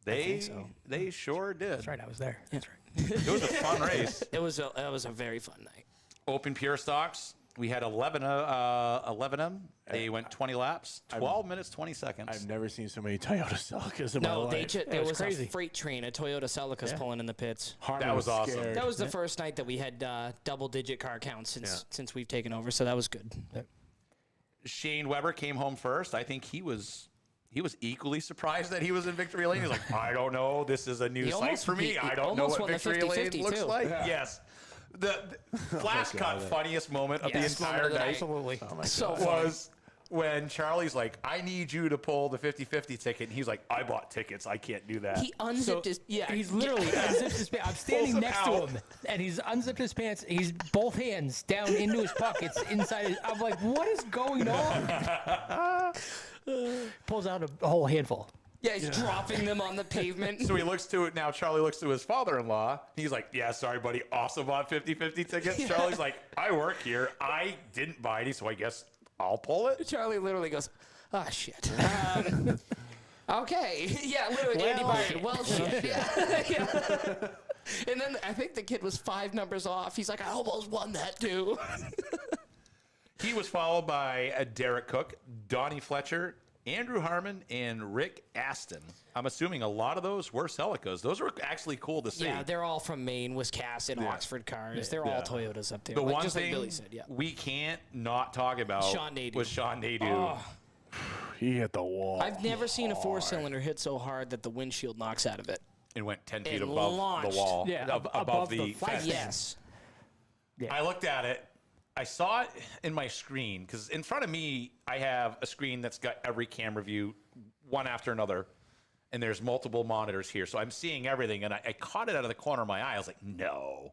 They so. they sure did. That's right. I was there. That's right. It was a fun race. It was a very fun night. Open pure stocks. We had 11 of them. They went 20 laps, 12 minutes, 20 seconds. I've never seen so many Toyota Celicas in my No, life. there was was crazy. a freight train, a Toyota Celica's pulling in the pits. Hartman That was awesome. scared. That was the first night that we had double-digit car counts since we've taken over, so that was good. Shane Weber came home first. I think he was equally surprised that he was in Victory Lane. He's like, I don't know. This is a new He site almost- for me. he I don't know almost what won the Victory Lane 50-50 looks too. like. Yes. The flash cut funniest moment of Yes, the moment entire of the night night. Absolutely. So funny. was when Charlie's like, I need you to pull the 50-50 ticket. And he's like, I bought tickets. I can't do that. He unzipped his He's literally unzipped his pants. I'm standing them next to out. him, and he's unzipped his pants. He's both hands down into his pockets inside his. I'm like, what is going on? Pulls out a whole handful. Yeah, he's dropping them on the pavement. So he looks to it now. Charlie looks to his father-in-law. He's like, "Yeah, sorry, buddy. Also bought 50-50 tickets." Charlie's like, "I work here. I didn't buy any, so I guess I'll pull it." Charlie literally goes, "Oh shit." Okay. Yeah, literally. Andy Byron. Well, shit. Yeah. And then I think the kid was 5 numbers off. He's like, "I almost won that too." He was followed by Derek Cook, Donnie Fletcher, Andrew Harmon, and Rick Aston. I'm assuming a lot of those were Celicas. Those were actually cool to see. Yeah, they're all from Maine, Wisconsin, Oxford cars. They're all Toyotas up there. The one just thing like Billy said, yeah. we can't not talk about Sean Nadeau. was Sean Nadeau. Oh, He hit the wall. I've never seen a 4-cylinder hit so hard that the windshield knocks out of it. It went 10 feet And above launched. the wall. Yeah, above the flag fence. Yes. I looked at it. I saw it in my screen because in front of me, I have a screen that's got every camera view, one after another, and there's multiple monitors here. So I'm seeing everything, and I caught it out of the corner of my eye. I was like, no.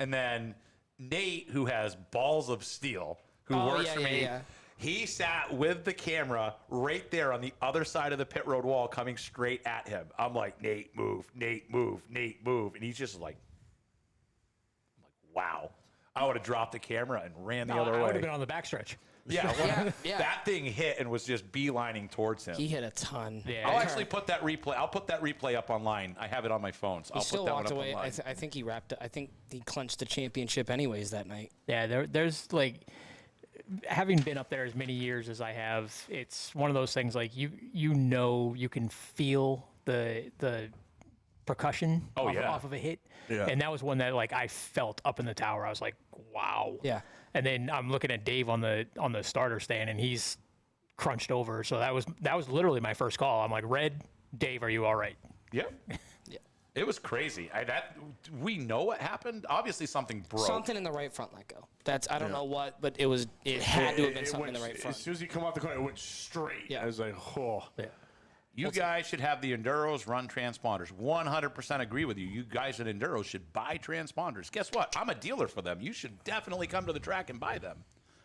And then Nate, who has balls of steel, who works for me, he sat with the camera right there on the other side of the pit road wall coming straight at him. I'm like, Nate, move, Nate, move, Nate, move. And he's just like, I'm like, wow. I would have dropped the camera and ran the other way. I would have been on the backstretch. Yeah, Yeah. that thing hit and was just beelining towards him. He hit a ton. Yeah. I'll actually put that replay. I'll put that replay up online. I have it on my phone, so He I'll still put that walked one up away. online. I think he wrapped it. I think he clinched the championship anyways that night. Yeah, there's like, having been up there as many years as I have, it's one of those things like you can feel the percussion off of a hit. Yeah. And that was one that like I felt up in the tower. I was like, wow. Yeah. And then I'm looking at Dave on the starter stand and he's crunched over. So that was literally my first call. I'm like, Red, Dave, are you all right? Yep. Yeah. It was crazy. We know what happened. Obviously, something broke. Something in the right front let go. I don't know what, but it had to have been something in the right As front. soon as he come off the corner, it went straight. Yeah. I was like, oh. Yeah. You guys should have the Enduros run transponders. 100% agree with you. You guys at Enduros should buy transponders. Guess what? I'm a dealer for them. You should definitely come to the track and buy them.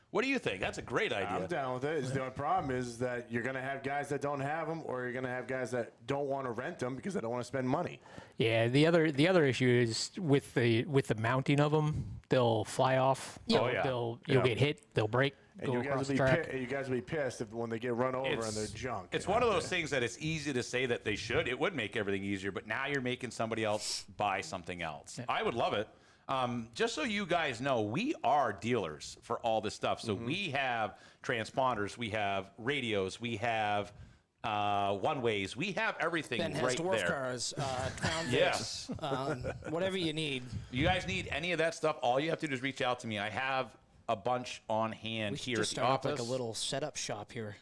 What do you think? That's a great idea. I'm down with it. The only problem is that you're going to have guys that don't have them, or you're going to have guys that don't want to rent them because they don't want to spend money. Yeah, the other issue is with the mounting of them, they'll fly off. Oh, yeah. You'll Yeah. get hit. They'll break. And Go you guys, across will the be track. you guys will be pissed when they get run over and they're junk. It's one of those things that it's easy to say that they should. It would make everything easier, but now you're making somebody else buy something else. I would love it. Just so you guys know, we are dealers for all this stuff. So we have transponders, we have radios, we have one-ways, we have everything Ben has right dwarf there. cars, Crown Yes. Vics, whatever you need. You guys need any of that stuff, all you have to do is reach out to me. I have a bunch on hand We should here just at the start up office. like a little setup shop here.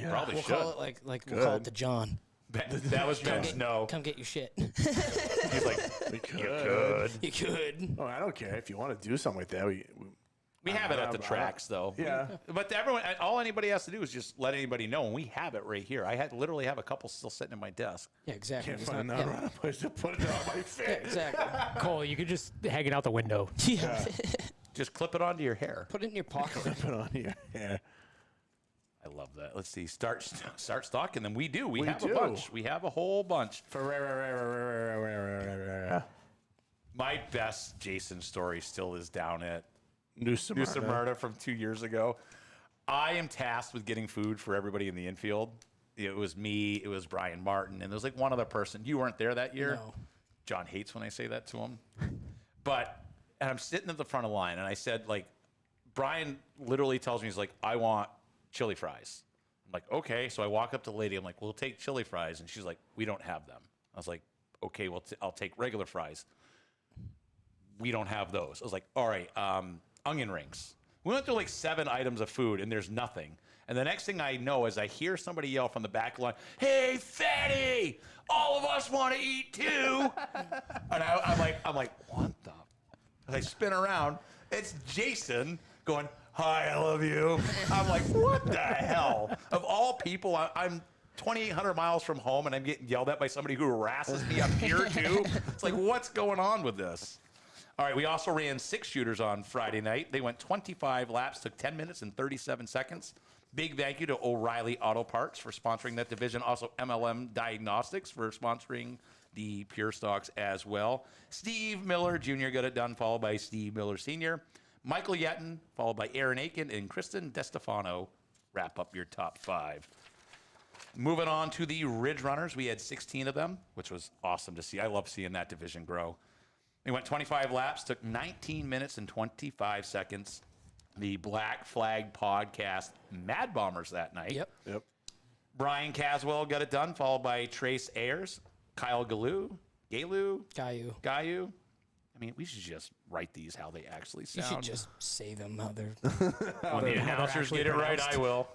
Probably We'll should. call it we'll call it the John. That was Ben's no. Come get your shit. He's like, We you could. could. You could. Oh, I don't care if you want to do something like that. We have it at the tracks, though. Yeah. But all anybody has to do is just let anybody know, and we have it right here. I literally have a couple still sitting in my desk. Yeah, exactly. Can't It's find not- another place to put it on my face. yeah, exactly. Cole, you could just hang it out the window. Yeah. Just clip it onto your hair. Put it in your pocket. Put it on here. Yeah. I love that. Let's see. Start stocking them. We do. We have do. a bunch. We have a whole bunch. My best Jason story still is down at New Smyrna from 2 years ago. I am tasked with getting food for everybody in the infield. It was me. It was Brian Martin. And there was like one other person. You weren't there that year? No. John hates when I say that to him. And I'm sitting at the front of the line, and I said, like, Brian literally tells me, he's like, I want chili fries. I'm like, okay. So I walk up to the lady. I'm like, we'll take chili fries. And she's like, we don't have them. I was like, okay, well, I'll take regular fries. We don't have those. I was like, all right, onion rings. We went through like 7 items of food, and there's nothing. And the next thing I know is I hear somebody yell from the back line, hey, fatty, all of us want to eat too. And I'm like, what the? As I spin around, it's Jason going, hi, I love you. I'm like, what the hell? Of all people, I'm 2,800 miles from home, and I'm getting yelled at by somebody who harasses me up here too. It's like, what's going on with this? All right, we also ran 6 shooters on Friday night. They went 25 laps, took 10 minutes and 37 seconds. Big thank you to O'Reilly Auto Parts for sponsoring that division. Also, MLM Diagnostics for sponsoring the Pure Stocks as well. Steve Miller Jr. got it done, followed by Steve Miller Sr. Michael Yetton, followed by Aaron Aiken, and Kristen DeStefano wrap up your top 5. Moving on to the Ridge Runners, we had 16 of them, which was awesome to see. I love seeing that division grow. They went 25 laps, took 19 minutes and 25 seconds. The Black Flag Podcast Mad Bombers that night. Yep. Brian Caswell got it done, followed by Trace Ayers, Kyle Gayu. I mean, we should just write these how they actually You sound. should just say them how they're. When the announcers get it right, I will.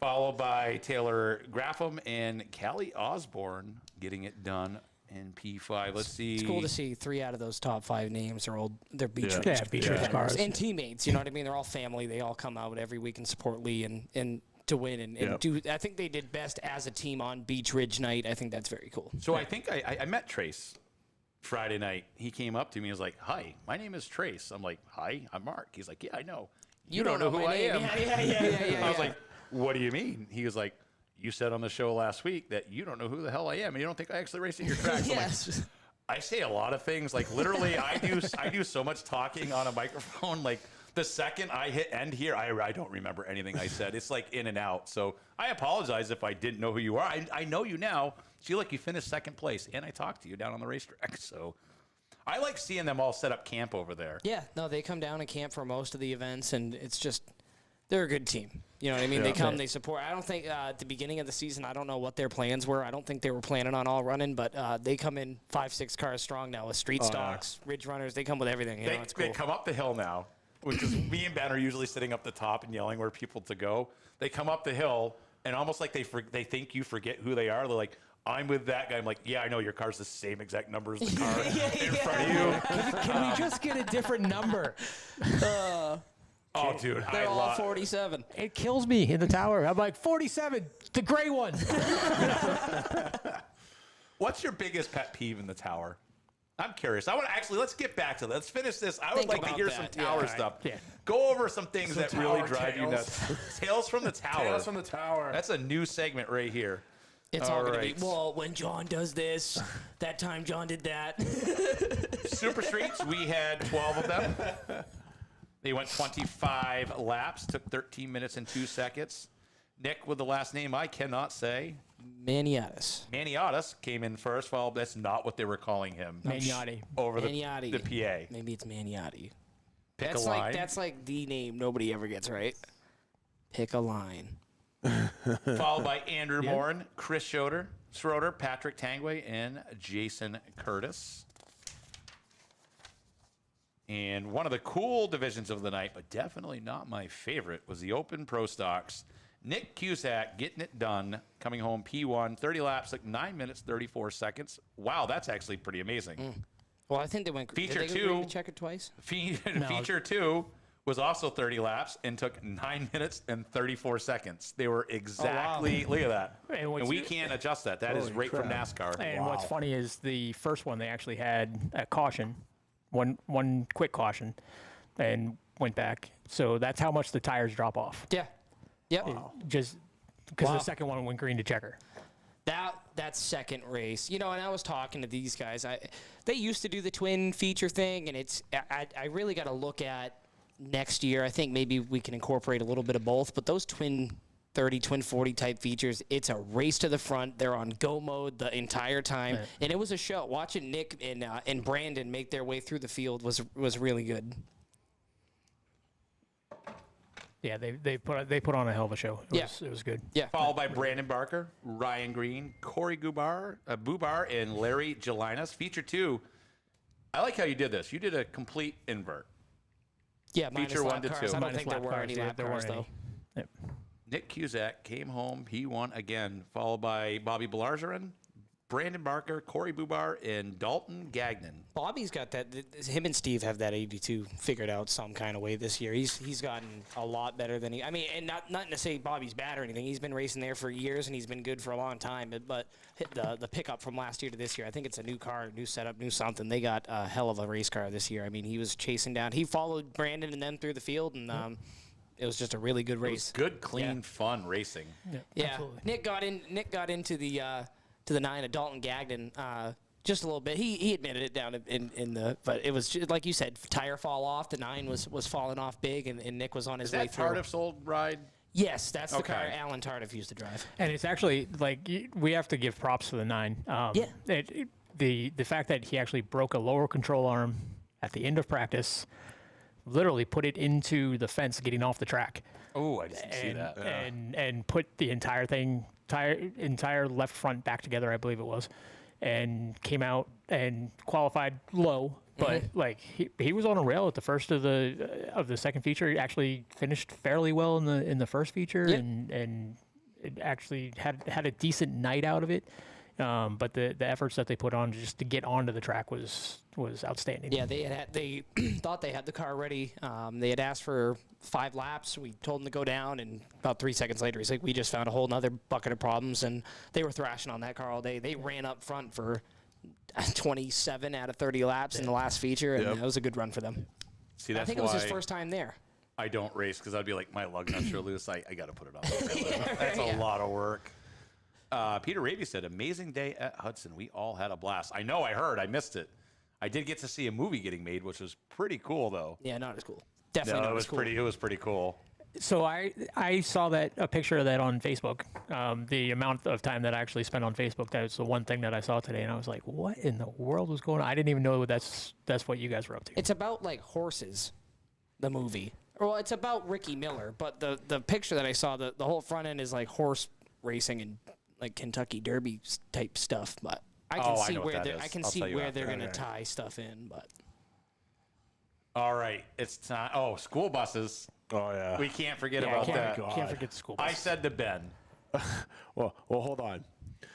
Followed by Taylor Graffam and Callie Osborne getting it done in P5. Let's see. It's cool to see 3 out of those top 5 names are old. They're Beechridge. Yeah, Beechridge cars. And teammates. You know what I mean? They're all family. They all come out every week and support Lee and to win and Yep. do. I think they did best as a team on Beech Ridge night. I think that's very cool. So I think I met Trace Friday night. He came up to me and was like, "Hi, my name is Trace." I'm like, "Hi, I'm Mark." He's like, "Yeah, I know. You don't know who my I name. am." Yeah. I was like, "What do you mean?" He was like, "You said on the show last week that you don't know who the hell I am, and you don't think I actually race at your track." So I'm like, Yes. I say a lot of things. Like literally, I do so much talking on a microphone. Like the second I hit end here, I don't remember anything I said. It's like in and out. So I apologize if I didn't know who you are. I know you now. Feel like you finished second place, and I talked to you down on the racetrack. So I like seeing them all set up camp over there. Yeah, no, they come down and camp for most of the events, and it's just they're a good team. You know what I mean? They come, they support. I don't think at the beginning of the season, I don't know what their plans were. I don't think they were planning on all running, but they come in 5-6 cars strong now with street stocks, Ridge Runners. They come with everything. You know, it's cool. They come up the hill now, because me and Ben are usually sitting up the top and yelling where people to go. They come up the hill, and almost like they think you forget who they are. They're like, "I'm with that guy." I'm like, "Yeah, I know your car's the same exact number as the car in front of you." Can we just get a different number? Oh, dude, They're I all love 47. It kills me in the tower. I'm like, 47, the gray one. What's your biggest pet peeve in the tower? I'm curious. I want to actually, let's get back to that. Let's finish this. I would Think like to about hear that. some Yeah, tower all right. stuff. Yeah. Go over some things that really tower drive you tales. nuts. Tales from the tower. Tales from the tower. That's a new segment right here. It's all going to right. be, well, when John does this, that time John did that. Super Streets, we had 12 of them. They went 25 laps, took 13 minutes and 2 seconds. Nick with the last name I cannot say. Maniatis. Maniotis came in first. Well, that's not what they were calling him. Maniotti. Over the Maniotti. PA. Maybe it's Maniotti. Pick That's a line. like that's like the name nobody ever gets right. Pick a line. Followed by Andrew Morin, Chris Schroeder, Patrick Tangway, and Jason Curtis. And one of the cool divisions of the night, but definitely not my favorite, was the Open Pro Stocks. Nick Cusack getting it done, coming home P1, 30 laps, like 9 minutes, 34 seconds. Wow, that's actually pretty amazing. Well, I think they went. Feature did they two. go check it twice. Feature 2 was also 30 laps and took 9 minutes and 34 seconds. They were exactly, look at that. And what's- And we can't adjust that. That is Holy right from crap. NASCAR. And what's funny is the first one they actually had a caution, one quick caution, and went back. So that's how much the tires drop off. Yeah. Yep. Just because the second one went green to checker. That second race, you know, and I was talking to these guys. They used to do the twin feature thing, and I really got to look at next year. I think maybe we can incorporate a little bit of both. But those twin 30, twin 40 type features, it's a race to the front. They're on go mode the entire time, and it was a show. Watching Nick and Brandon make their way through the field was really good. Yeah, they put on a hell of a show. It was good. Yeah. Followed by Brandon Barker, Ryan Green, Corey Bubar, and Larry Gelinas. Feature 2, I like how you did this. You did a complete invert. Yeah, minus Feature lap 1 to cars. 2. I don't Minus think there lap were cars, any yeah, lap there cars, weren't though. any. Yep. Nick Cusack came home. He won again, followed by Bobby Belargeron, Brandon Barker, Corey Bubar, and Dalton Gagnon. Bobby's got that. Him and Steve have that 82 figured out some kind of way this year. He's gotten a lot better than he. I mean, and not to say Bobby's bad or anything. He's been racing there for years and he's been good for a long time. But the pickup from last year to this year, I think it's a new car, new setup, new something. They got a hell of a race car this year. I mean, he was chasing down. He followed Brandon and them through the field and. It was just a really good It was race. good, clean, fun racing. Yeah, Absolutely. Nick got into the 9 of Dalton Gagnon just a little bit. He admitted it down in the, but it was just, like you said, tire fall off. The 9 was falling off big, and Nick was on his Is way that through. Tardif's old ride? Yes, that's the car Okay. Alan Tardif used to drive. And it's actually like we have to give props to the 9. The fact that he actually broke a lower control arm at the end of practice, literally put it into the fence getting off the track, Oh, I didn't see that. and put the entire entire left front back together, I believe it was, and came out and qualified low. But like he was on a rail at the first of the second feature. He actually finished fairly well in the first feature, Yep. and it actually had a decent night out of it. But the efforts that they put on just to get onto the track was outstanding. Yeah, they thought they had the car ready. They had asked for 5 laps. We told them to go down, and about 3 seconds later, he's like, "We just found a whole nother bucket of problems," and they were thrashing on that car all day. They ran up front for 27 out of 30 laps in the last feature, and it was a good run for them. See, I that's think it why was his first time there. I don't race because I'd be like, my lug nuts are loose. I got to put it on. That's a lot of work. Peter Raby said, amazing day at Hudson. We all had a blast. I know, I heard. I missed it. I did get to see a movie getting made, which was pretty cool, though. Yeah, not as cool. Definitely No, not it as was cool. pretty. It was pretty cool. So I saw a picture of that on Facebook. The amount of time that I actually spent on Facebook, that was the one thing that I saw today, and I was like, what in the world was going on? I didn't even know that's what you guys were up to. It's about like horses, the movie. Well, it's about Ricky Miller, but the picture that I saw, the whole front end is like horse racing and like Kentucky Derby type stuff. But I can see know what where that they're is. I can I'll see tell you where after. they're gonna tie stuff in. But All right, it's time. Oh, school buses. Oh yeah. We can't forget Yeah, about that. can't forget the school I bus. said to Ben, Well, hold on.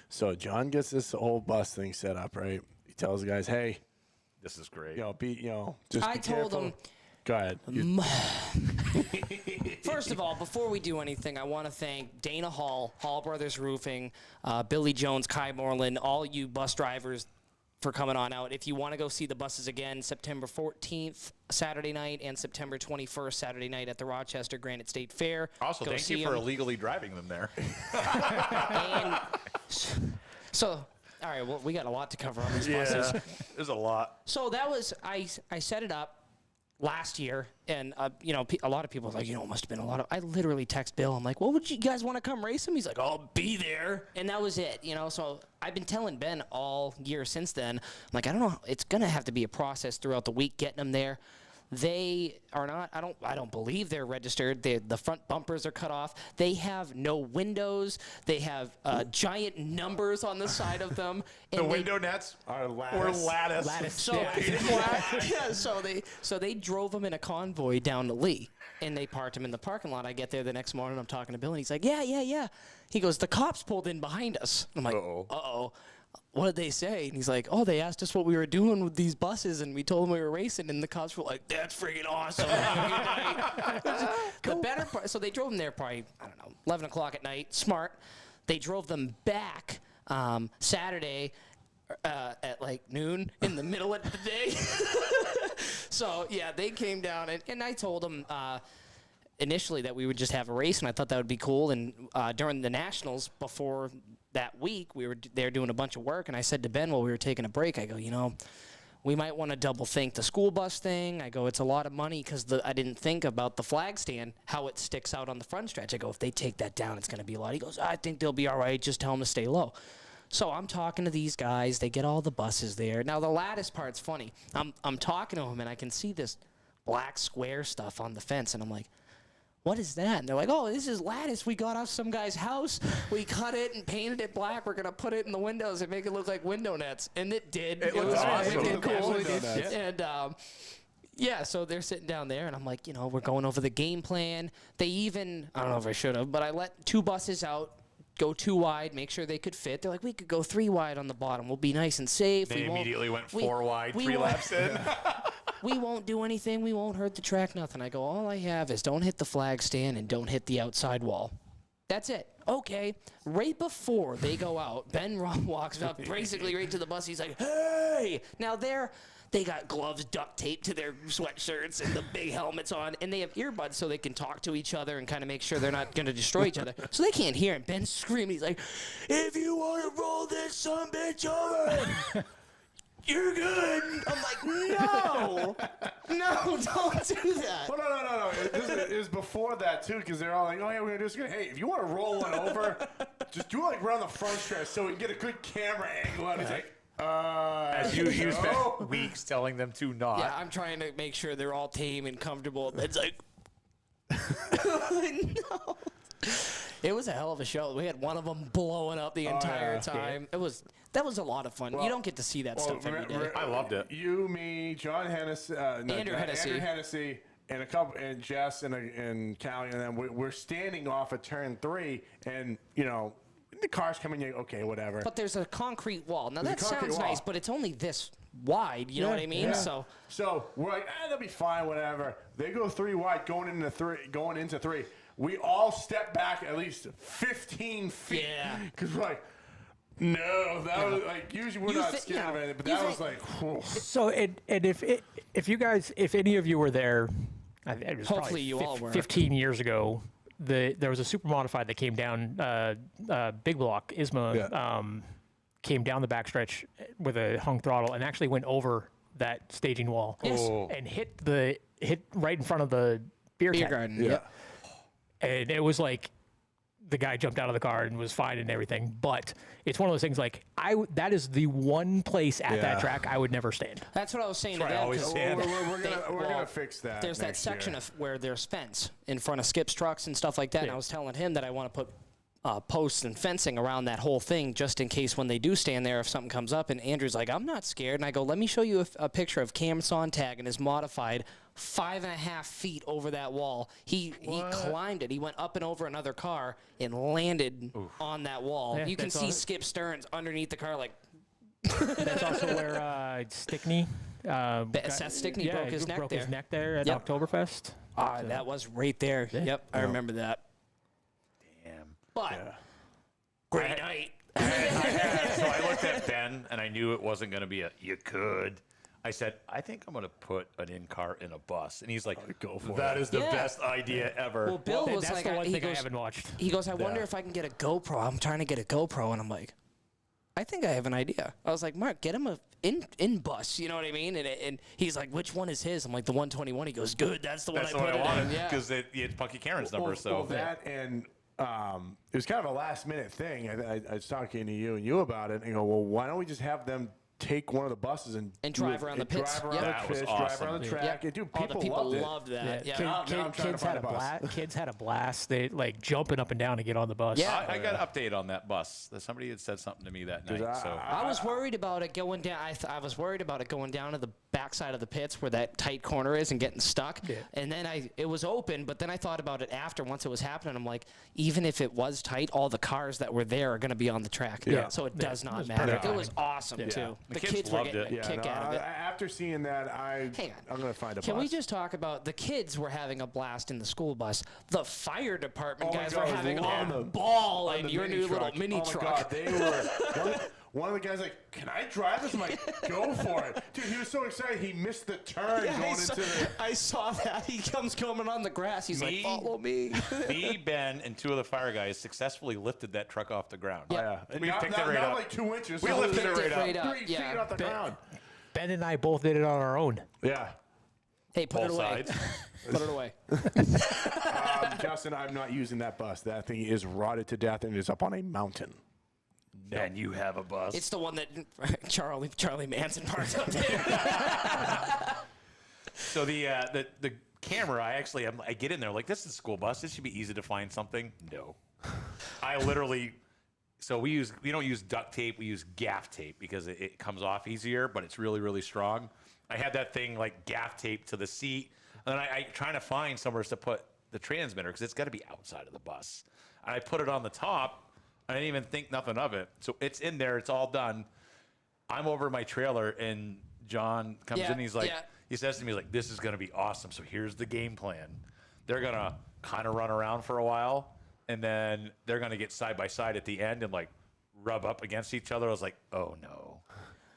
So John gets this whole bus thing set up, right? He tells the guys, "Hey, this is great. just I be told careful." him- Go ahead. first of all, before we do anything, I want to thank Dana Hall, Hall Brothers Roofing, Billy Jones, Kai Moreland, all you bus drivers for coming on out. If you want to go see the buses again, September 14th, Saturday night, and September 21st, Saturday night at the Rochester Granite State Fair. Also, Go thank see you for 'em. illegally driving them there. And so, all right, well, we got a lot to cover on these buses. There's a lot. So that was, I set it up last year, and, a lot of people were like, it must have been a lot of, I literally text Bill. I'm like, well, would you guys want to come race him? He's like, I'll be there. And that was it, so I've been telling Ben all year since then. I'm like, I don't know, it's going to have to be a process throughout the week getting them there. They are not, I don't believe they're registered. The front bumpers are cut off. They have no windows. They have giant numbers on the side of them. The and window nets Our were lattice. So, so they drove them in a convoy down to Lee, and they parked them in the parking lot. I get there the next morning. I'm talking to Bill, and he's like, yeah. He goes, the cops pulled in behind us. I'm like, uh-oh. What did they say? And he's like, oh, they asked us what we were doing with these buses, and we told them we were racing, and the cops were like, that's freaking awesome. Have a good night." The better part, so they drove them there probably, 11 o'clock at night. Smart. They drove them back Saturday at like noon in the middle of the day. So, yeah, they came down, and I told them initially that we would just have a race, and I thought that would be cool. And during the Nationals before that week, we were there doing a bunch of work, and I said to Ben while we were taking a break, I go, we might want to double think the school bus thing. I go, it's a lot of money because I didn't think about the flag stand, how it sticks out on the front stretch. I go, if they take that down, it's going to be a lot. He goes, I think they'll be all right. Just tell them to stay low. So I'm talking to these guys. They get all the buses there. Now, the lattice part's funny. I'm talking to them, and I can see this black square stuff on the fence, and I'm like, what is that? And they're like, oh, this is lattice. We got off some guy's house. We cut it and painted it black. We're going to put it in the windows and make it look like window nets. And it did. It looks was awesome. wicked cool. Window nets. And, so they're sitting down there, and I'm like, we're going over the game plan. They even, I don't know if I should have, but I let 2 buses out, go 2 wide, make sure they could fit. They're like, we could go 3 wide on the bottom. We'll be nice and safe. They We won't- immediately went we- 4 wide, we 3 won't- laps in. We won't do anything. We won't hurt the track, nothing. I go, all I have is don't hit the flag stand and don't hit the outside wall. That's it. Okay. Right before they go out, Ben walks up basically right to the bus. He's like, hey! Now they got gloves duct taped to their sweatshirts and the big helmets on, and they have earbuds so they can talk to each other and kind of make sure they're not going to destroy each other. So they can't hear him. Ben's screaming. He's like, if you want to roll this son bitch over, you're good. I'm like, no, don't do that. Well, no. It was before that, too, because they're all like, oh, yeah, we're going to do this again. Hey, if you want to roll one over, just do it like around the front stretch so we can get a good camera angle. And he's like, As you spent weeks telling them to not. Yeah, I'm trying to make sure they're all tame and comfortable. It's like, no. It was a hell of a show. We had one of them blowing up the entire time. That was a lot of fun. You don't get to see that stuff every day. I loved it. You, me, John Hennessy, Andrew Hennessy, and and Jess and Callie, and then we're standing off at turn 3, and the car's coming in. Okay, whatever. But there's a concrete wall. Now There's that a concrete sounds wall. nice, but it's only this wide. You know what I mean? Yeah. So we're like, they'll be fine, whatever. They go 3 wide, going into 3. We all step back at least 15 feet. Yeah. Because we're like, no, that was like, usually we're not scared of anything, but that was like, whew. So, and if any of you were there, it was Hopefully probably you all were. 15 years ago. There was a super modified that came down, Big Block, ISMA, came down the backstretch with a hung throttle and actually went over that staging wall and hit right in front of the beer garden. Yeah. And it was like the guy jumped out of the car and was fine and everything. But it's one of those things like that is the one place at that track I would never stand. That's what I was saying to That's where I them. always 'cause stand. We're gonna fix that. There's that next section year. where there's fence in front of Skip's trucks and stuff like that. And I was telling him that I want to put posts and fencing around that whole thing just in case when they do stand there, if something comes up. And Andrew's like, I'm not scared. And I go, let me show you a picture of Cam Sontag and his modified 5.5 feet over that wall. He climbed it. He went up and over another car and landed on that wall. Yeah, you can that's see all- Skip Stearns underneath the car like, That's also where Stickney. Seth Stickney broke his neck there. his neck there at Yep. Oktoberfest. That was right there. Yep, I remember that. Damn. But great night. So I looked at Ben, and I knew it wasn't going to be you could. I said, I think I'm going to put an in-car in a bus. And he's like, go for that it. is the Yeah. best idea ever. Well, Bill was That's like, the one he thing I goes, haven't watched. he goes, I wonder if I can get a GoPro. I'm trying to get a GoPro, and I'm like, I think I have an idea. I was like, Mark, get him a in bus. You know what I mean? And he's like, which one is his? I'm like, the 121. He goes, good. That's the one That's I the put one I it wanted in. Yeah. because it's Punky Karen's number. Well, that and it was kind of a last minute thing. I was talking to you about it, and go, well, why don't we just have them take one of the buses and drive around the pits. drive around Yep. the That was pits, awesome. drive around the Yeah. track, Yep. and dude, All the people loved it. loved that. Yeah. Now I'm trying to Kids had find a bus. Kids had a blast. They like jumping up and down to get on the bus. Yeah. I got an update on that bus. Somebody had said something to me that night. So I was worried about it going down. I was worried about it going down to the backside of the pits where that tight corner is and getting stuck. Yeah. And then it was open, but then I thought about it after once it was happening. I'm like, even if it was tight, all the cars that were there are going to be on the track. Yeah. So it does not was matter. perfect It was awesome too. The The kids kids were loved getting it. a kick out of it. After seeing that, Hang on. I'm going to find a Can bus. we just talk about the kids were having a blast in the school bus? The fire department Oh my guys God, were having on a the- ball on in the your mini new truck. little mini oh truck. My God, they were. One of the guys like, can I drive this? I'm like, go for it, dude. He was so excited he missed the turn Yeah, going into the. I saw that. He comes coming on the grass. He's like, Me? follow me. me, Ben, and 2 of the fire guys successfully lifted that truck off the ground. Yeah, We not, picked not, it right not up. like 2 inches. We so lifted was it right up. 3 Yeah. feet off the ground. Ben and I both did it on our own. Yeah. Hey, put Both it away. sides. Put it away. Justin, I'm not using that bus. That thing is rotted to death and is up on a mountain. And you have a bus. It's the one that Charlie Manson parked up there. So the camera, I get in there like, this is a school bus. This should be easy to find something. No. I literally, so we don't use duct tape. We use gaff tape because it comes off easier, but it's really, really strong. I had that thing like gaff tape to the seat. And then I trying to find somewhere to put the transmitter because it's got to be outside of the bus. And I put it on the top. I didn't even think nothing of it. So it's in there. It's all done. I'm over my trailer, and John comes in. And he's like, he says to me, like, this is going to be awesome. So here's the game plan. They're going to kind of run around for a while. and then they're going to get side by side at the end and like rub up against each other. I was like, oh no.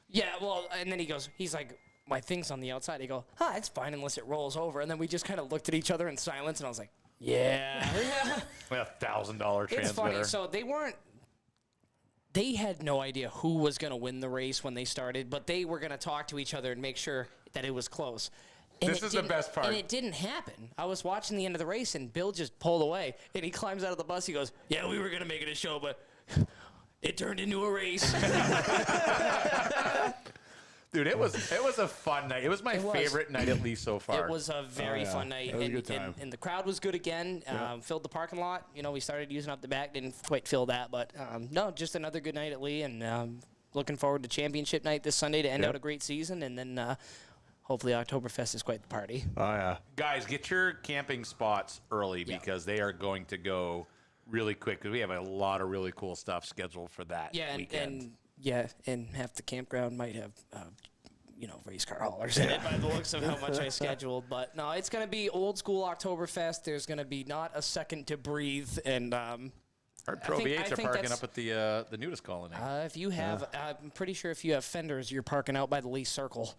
Yeah, well, and then he's like, my thing's on the outside. He go, it's fine unless it rolls over. And then we just kind of looked at each other in silence, and I was like, yeah. We have $1,000 transmitter. It's funny. So they had no idea who was going to win the race when they started, but they were going to talk to each other and make sure that it was close. And This is the best part. And it didn't happen. I was watching the end of the race, and Bill just pulled away, and he climbs out of the bus. He goes, yeah, we were going to make it a show, but it turned into a race. Dude, it was a fun night. It was my favorite night, at least so far. It was a very fun night. It was a good time. And the crowd was good again. Filled the parking lot. You know, we started using up the back. Didn't quite fill that. But, no, just another good night at Lee. And looking forward to championship night this Sunday to end out a great season. And then hopefully Oktoberfest is quite the party. Oh, yeah. Guys, get your camping spots early because they are going to go really quick because we have a lot of really cool stuff scheduled for that weekend. And half the campground might have, race car haulers in it by the looks of how much I scheduled. But no, it's going to be old school Oktoberfest. There's going to be not a second to breathe. And Our Pro V8s are parking up at the nudist colony. if you have, I'm pretty sure if you have fenders, you're parking out by the Lee Circle.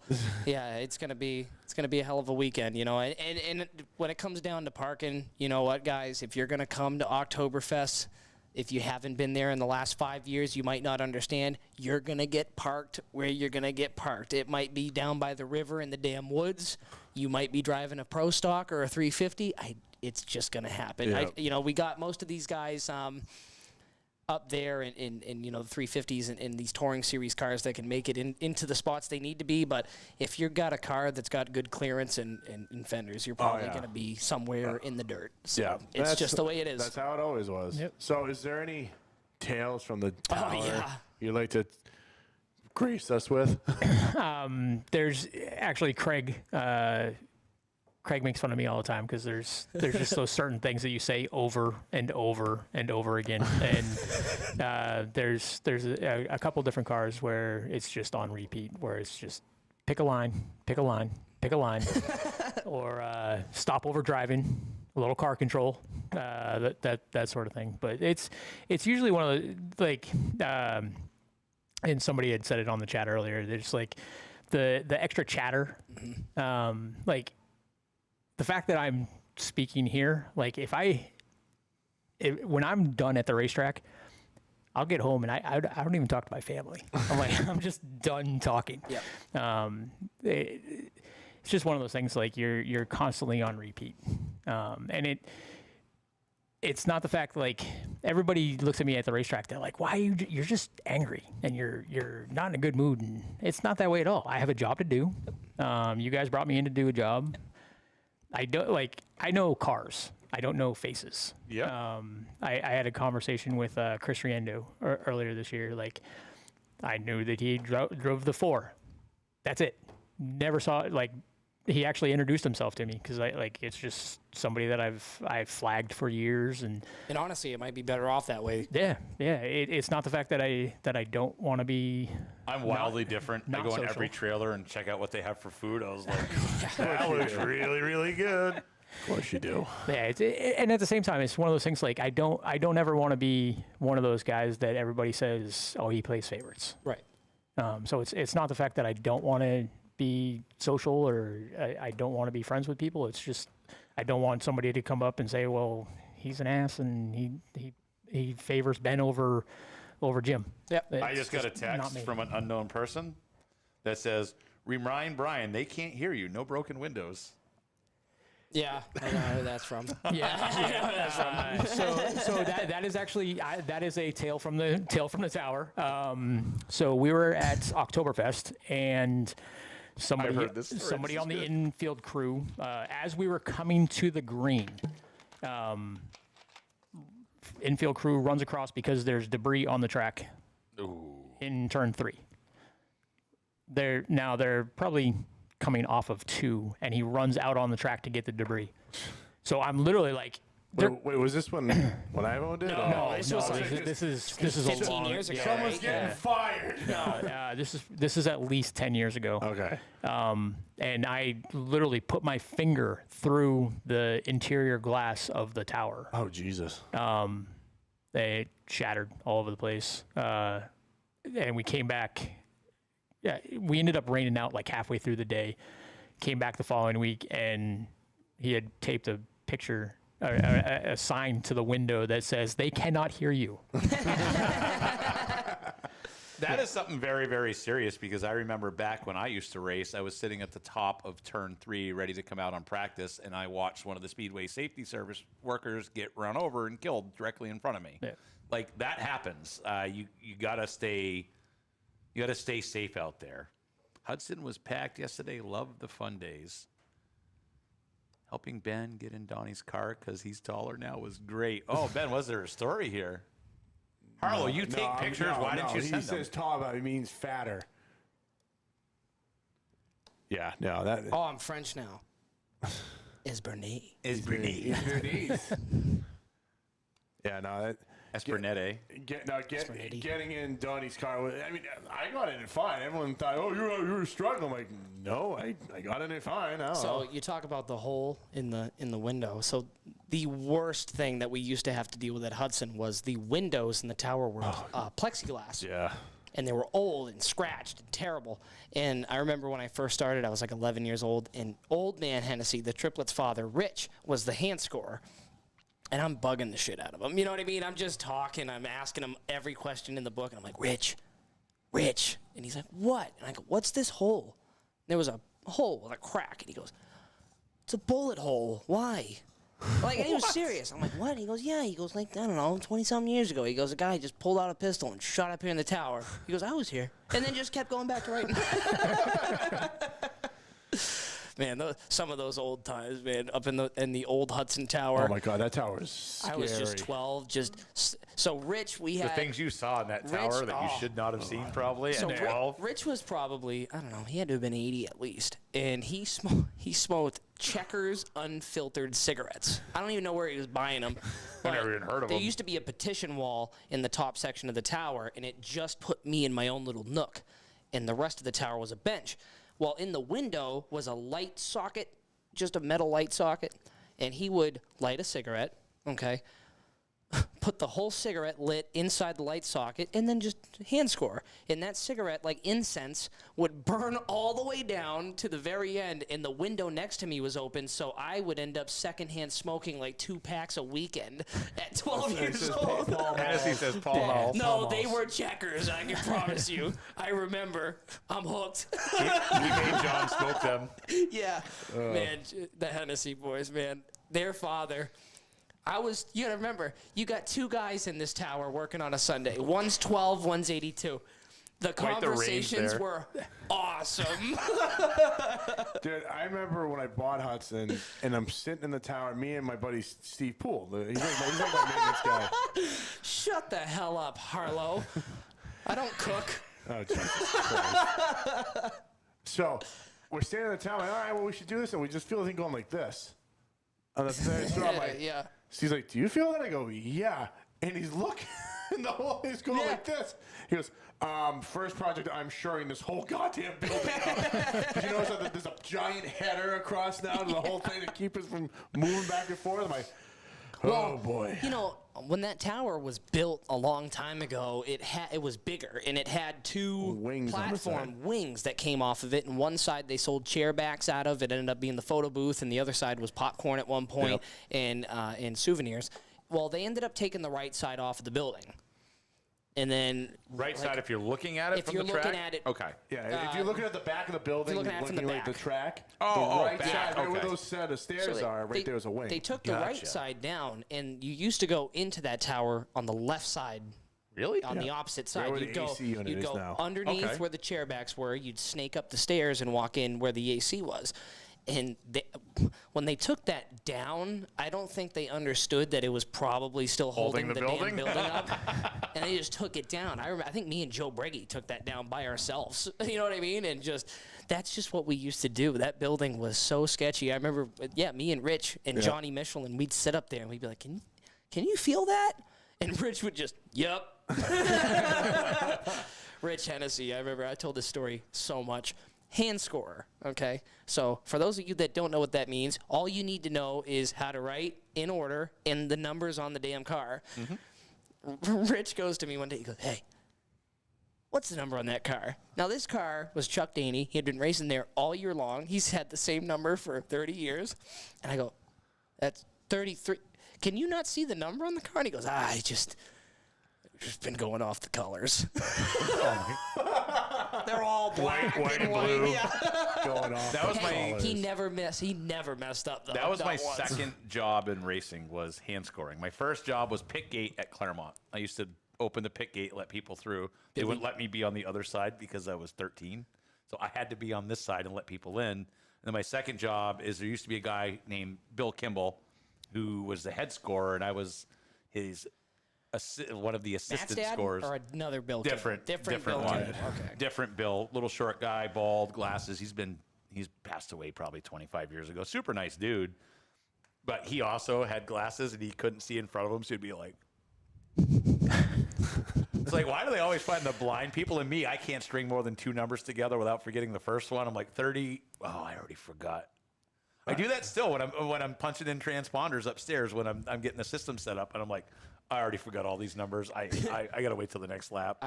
Yeah, it's going to be a hell of a weekend, you know. And when it comes down to parking, you know what, guys, if you're going to come to Oktoberfest, if you haven't been there in the last 5 years, you might not understand. You're going to get parked where you're going to get parked. It might be down by the river in the damn woods. You might be driving a Pro Stock or a 350. It's just going to happen. Yeah. We got most of these guys up there in the 350s and in these touring series cars that can make it into the spots they need to be. But if you've got a car that's got good clearance and fenders, you're probably going to be somewhere in the dirt. So it's just the way it is. That's how it always was. Yep. So is there any tales from the tower you'd like to grace us with? There's actually Craig. Craig makes fun of me all the time because there's just those certain things that you say over and over and over again, and there's a couple different cars where it's just on repeat, where it's just pick a line, or stop over driving, a little car control, that sort of thing. But it's usually one of the and somebody had said it on the chat earlier. There's like the extra chatter, the fact that I'm speaking here, like when I'm done at the racetrack, I'll get home and I don't even talk to my family. I'm just done talking. It's just one of those things, like you're constantly on repeat. And it's not the fact, like, everybody looks at me at the racetrack, they're like, why you're just angry and you're not in a good mood. And it's not that way at all. I have a job to do. You guys brought me in to do a job. I know cars. I don't know faces. Yeah. I had a conversation with Chris Riendo earlier this year. Like, I knew that he drove the 4. That's it. Never saw it. Like, he actually introduced himself to me because it's just somebody that I've flagged for years. And honestly, it might be better off that way. Yeah. It's not the fact that I don't want to be. I'm wildly different. I go in every trailer and check out what they have for food. I was like, that looks really, really good. Of course you do. Yeah, and at the same time, it's one of those things. Like, I don't ever want to be one of those guys that everybody says, oh, he plays favorites. Right. So it's not the fact that I don't want to be social or I don't want to be friends with people. It's just I don't want somebody to come up and say, well, he's an ass and he favors Ben over Jim. Yep. I just got a text from an unknown person that says, remind Brian, they can't hear you. No broken windows. Yeah, I know who that's from. So that is actually that is a tale from the tower. So we were at Oktoberfest and somebody on the infield crew, as we were coming to the green, infield crew runs across because there's debris on the track. Ooh. In turn 3. They're probably coming off of 2, and he runs out on the track to get the debris. So I'm literally like Wait, was this when I owned it? No, this no, was this is a 15 long, years ago, yeah, Someone's right? getting yeah. fired. No, this is at least 10 years ago. Okay. And I literally put my finger through the interior glass of the tower. Oh, Jesus. They shattered all over the place. And we came back. Yeah, we ended up raining out like halfway through the day. Came back the following week, and he had taped a picture, a sign to the window that says, "They cannot hear you." That is something very, very serious because I remember back when I used to race, I was sitting at the top of turn 3 ready to come out on practice, and I watched one of the Speedway safety service workers get run over and killed directly in front of me. Yeah. Like, that happens. You gotta stay safe out there. Hudson was packed yesterday. Loved the fun days. Helping Ben get in Donnie's car because he's taller now was great. Oh, Ben, was there a story here? Harlow, you take pictures. Why didn't you send them? He says tall, but it means fatter. Yeah, no, that. Oh, I'm French now. Esbernay. Yeah, no, that. Espernette. Getting in Donnie's car. I mean, I got in it fine. Everyone thought, oh, you were struggling. I'm like, no, I got in it fine. I don't So know. you talk about the hole in the window. So the worst thing that we used to have to deal with at Hudson was the windows in the tower were plexiglass. Yeah. And they were old and scratched and terrible. And I remember when I first started, I was like 11 years old, and old man Hennessy, the triplets' father, Rich, was the hand scorer. And I'm bugging the shit out of him. You know what I mean? I'm just talking. I'm asking him every question in the book. And I'm like, Rich. And he's like, what? And I go, what's this hole? And there was a hole with a crack. And he goes, it's a bullet hole. Why? Like, and he was serious. I'm like, what? And he goes, yeah. He goes, like, I don't know, 20-something years ago. He goes, a guy just pulled out a pistol and shot up here in the tower. He goes, I was here. And then just kept going back to writing. Man, some of those old times, man, up in the old Hudson Tower. Oh my God, that tower is scary. I was just 12. So Rich, we The had things you saw in that tower that you should not have seen probably So at 12. Rich was probably, I don't know, he had to have been 80 at least, and he smoked Checkers unfiltered cigarettes. I don't even know where he was buying them. I've never even heard of There them. used to be a petition wall in the top section of the tower, and it just put me in my own little nook, and the rest of the tower was a bench. Well, in the window was a light socket, just a metal light socket, and he would light a cigarette, okay, put the whole cigarette lit inside the light socket, and then just hand score. And that cigarette, like incense, would burn all the way down to the very end, and the window next to me was open, so I would end up secondhand smoking like 2 packs a weekend at 12 years old. Hennessy says Paul Mall. No, they were Checkers, I can promise you. I remember. I'm hooked. We made John smoke them. Yeah. Man, the Hennessy boys, man. Their father. You gotta remember, you got 2 guys in this tower working on a Sunday. One's 12, one's 82. The Quite the range conversations there. were awesome. Dude, I remember when I bought Hudson, and I'm sitting in the tower, me and my buddy Steve Poole. He's like my maintenance guy. Shut the hell up, Harlow. I don't cook. Oh, Jesus Christ. So, we're standing in the tower, like, all right, well, we should do this, and we just feel the thing going like this. On the third straw, I'm like, Yeah. Steve's like, do you feel that? I go, yeah. And he's looking, and the whole thing's going like this. He goes, first project, I'm shoring this whole goddamn building up. Did you notice that there's a giant header across now to the whole thing to keep us from moving back and forth? I'm like, oh, boy. You know, when that tower was built a long time ago, it was bigger, and it had 2 Wings on the platform side. wings that came off of it. And one side they sold chair backs out of. It ended up being the photo booth, and the other side was popcorn at one point and souvenirs. Well, they ended up taking the right side off of the building. And then Right side if you're looking at it if from you're the track? looking at it- Okay. Yeah, if you're looking at the back of the building, looking at it from the like the back. track, Oh, the right back, side, right where okay. those set of stairs So are, right there's a wing. They took the right Gotcha. side down, and you used to go into that tower on the left side. Really? On the opposite side, where the you'd go, AC unit you'd is go now. underneath Okay. where the chair backs were. You'd snake up the stairs and walk in where the AC was. And when they took that down, I don't think they understood that it was probably still holding the damn building up. And they just took it down. I think me and Joe Breggy took that down by ourselves. You know what I mean? And that's just what we used to do. That building was so sketchy. I remember, me and Rich and Johnny Michelin, we'd sit up there and we'd be like, can you feel that? And Rich would just, yep. Rich Hennessy, I remember I told this story so much. Hand scorer, okay? So for those of you that don't know what that means, all you need to know is how to write in order and the numbers on the damn car. Mm-hmm. Rich goes to me one day, he goes, hey, what's the number on that car? Now, this car was Chuck Daney. He had been racing there all year long. He's had the same number for 30 years. And I go, that's 33. Can you not see the number on the car? And he goes, I just been going off the colors. They're all black white and and white. blue. Yeah. Going off. That was the my- colors. He never messed up, though. That was not my once. second job in racing was hand scoring. My first job was pit gate at Claremont. I used to open the pit gate, let people through. They wouldn't let me be on the other side because I was 13. So I had to be on this side and let people in. And then my second job is there used to be a guy named Bill Kimball who was the head scorer, and I was his one of the Matt's assistant dad scorers. or another Bill? Different Bill one. Kimball. Okay. Different Bill, little short guy, bald, glasses. He's passed away probably 25 years ago. Super nice dude. But he also had glasses and he couldn't see in front of him, so he'd be like, it's like, why do they always find the blind people? And me, I can't string more than two numbers together without forgetting the first one. I'm like 30. Oh, I already forgot. I do that still when I'm punching in transponders upstairs when I'm getting the system set up, and I'm like, I already forgot all these numbers. I gotta wait till the next lap.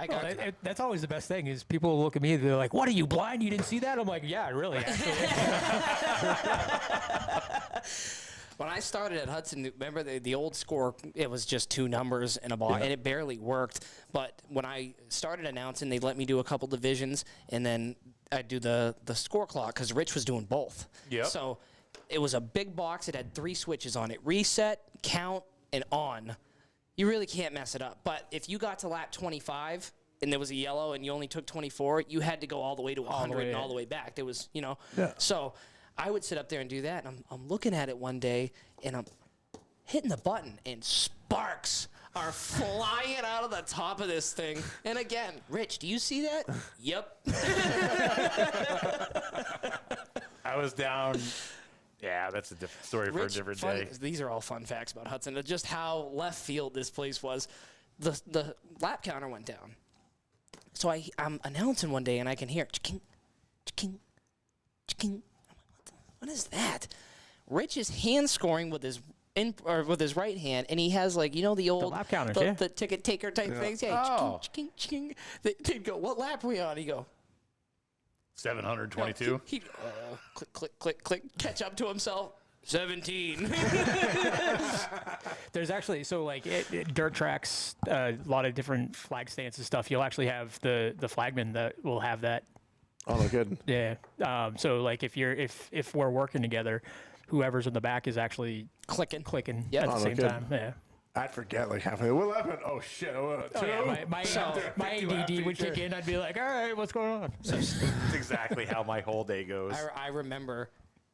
That's always the best thing is people look at me, they're like, what, are you blind? You didn't see that? I'm like, yeah, really, actually. When I started at Hudson, remember the old score, it was just two numbers and a bar, and it barely worked. But when I started announcing, they let me do a couple divisions, and then I'd do the score clock because Rich was doing both. Yep. So it was a big box. It had 3 switches on it: reset, count, and on. You really can't mess it up. But if you got to lap 25 and there was a yellow and you only took 24, you had to go all the way to 100 and all the way back. There was, Yeah. So I would sit up there and do that. And I'm looking at it one day and I'm hitting the button and sparks are flying out of the top of this thing. And again, Rich, do you see that? Yep. I was down. Yeah, that's a different story for a different day. These are all fun facts about Hudson. Just how left field this place was. The lap counter went down. So I'm announcing one day and I can hear ching, ching, ching. I'm like, what is that? Rich is hand scoring with his right hand, and he has like the old lap counters, the ticket taker type things. Yeah. Oh. Ching, ching, ching. They'd go, what lap are we on? He go, 722. He click, click, click, click, catch up to himself. 17. There's actually, so like dirt tracks, a lot of different flag stance and stuff. You'll actually have the flagman that will have that. Oh, no kidding. Yeah. So like if we're working together, whoever's in the back is actually Clicking. at Oh, the no same kidding. time. Yeah. I'd forget like halfway. What happened? Oh shit! Oh, yeah, my ADD would kick in. I'd be like, all right, what's going on? That's exactly how my whole day goes. I remember,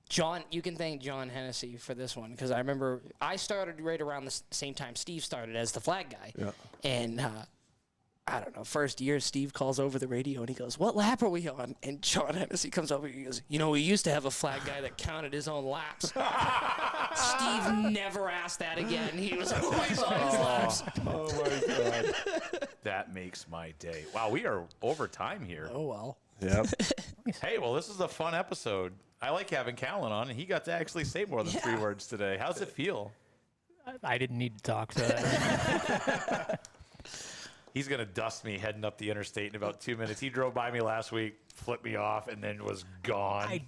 John, you can thank John Hennessy for this one, because I remember I started right around the same time Steve started as the flag guy. Yeah. And I don't know, first year, Steve calls over the radio and he goes, what lap are we on? And John Hennessy comes over and he goes, we used to have a flag guy that counted his own laps. Steve never asked that again. He was always on his laps. Oh my god. That makes my day. Wow, we are over time here. Oh, well. Yep. Hey, well, this is a fun episode. I like having Callan on, and he got to actually say more than 3 words today. How's it feel? I didn't need to talk. So He's going to dust me heading up the interstate in about 2 minutes. He drove by me last week, flipped me off, and then was gone.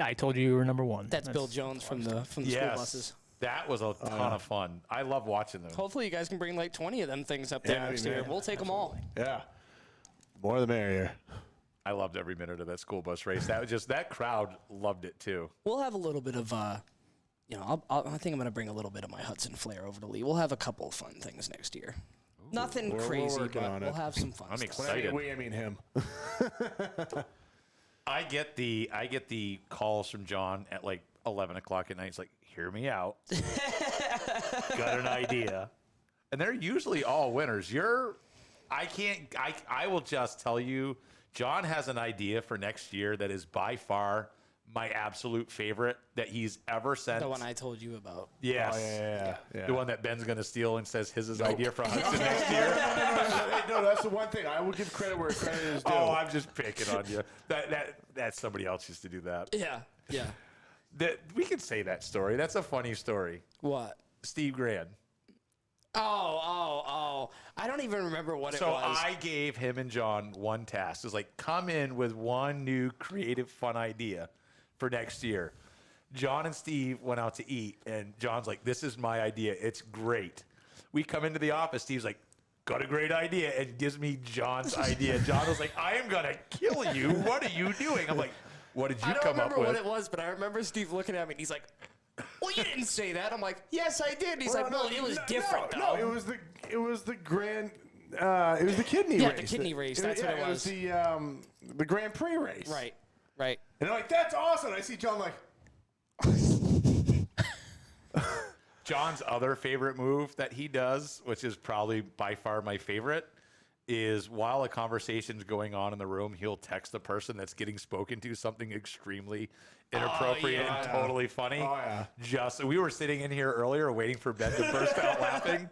I told you were number one. That's Bill Jones from the school buses. That was a ton of fun. I love watching them. Hopefully you guys can bring like 20 of them things up there Yeah, next man. year. We'll take them all. Yeah. More the merrier. I loved every minute of that school bus race. That crowd loved it too. We'll have a little bit of, I think I'm going to bring a little bit of my Hudson flair over to Lee. We'll have a couple of fun things next year. Nothing We're crazy, working but on we'll it. have some fun I'm stuff. excited. I mean him. I get the calls from John at like 11 o'clock at night. It's like, hear me out. Got an idea. And they're usually all winners. I will just tell you, John has an idea for next year that is by far my absolute favorite that he's ever sent. The one I told you about. Yes. Oh, yeah. The one that Ben's going to steal and says his idea for Hudson next year. No, that's the one thing. I will give credit where credit is due. Oh, I'm just picking on you. That's somebody else used to do that. Yeah. We can say that story. That's a funny story. What? Steve Grand. Oh. I don't even remember what it So was. I gave him and John one task. It was like, come in with one new creative, fun idea for next year. John and Steve went out to eat, and John's like, this is my idea. It's great. We come into the office. Steve's like, got a great idea, and gives me John's idea. John was like, I am going to kill you. What are you doing? I'm like, what did you come up with? I don't remember what it was, but I remember Steve looking at me, and he's like, well, you didn't say that. I'm like, yes, I did. And he's like, well, it was different, though. No, it was the grand. It was the kidney race. Yeah, the kidney race. That's what it was. It was the Grand Prix race. Right. And they're like, that's awesome. I see John like. John's other favorite move that he does, which is probably by far my favorite, is while a conversation's going on in the room, he'll text the person that's getting spoken to something extremely inappropriate and totally funny. Oh, yeah. We were sitting in here earlier waiting for Ben to burst out laughing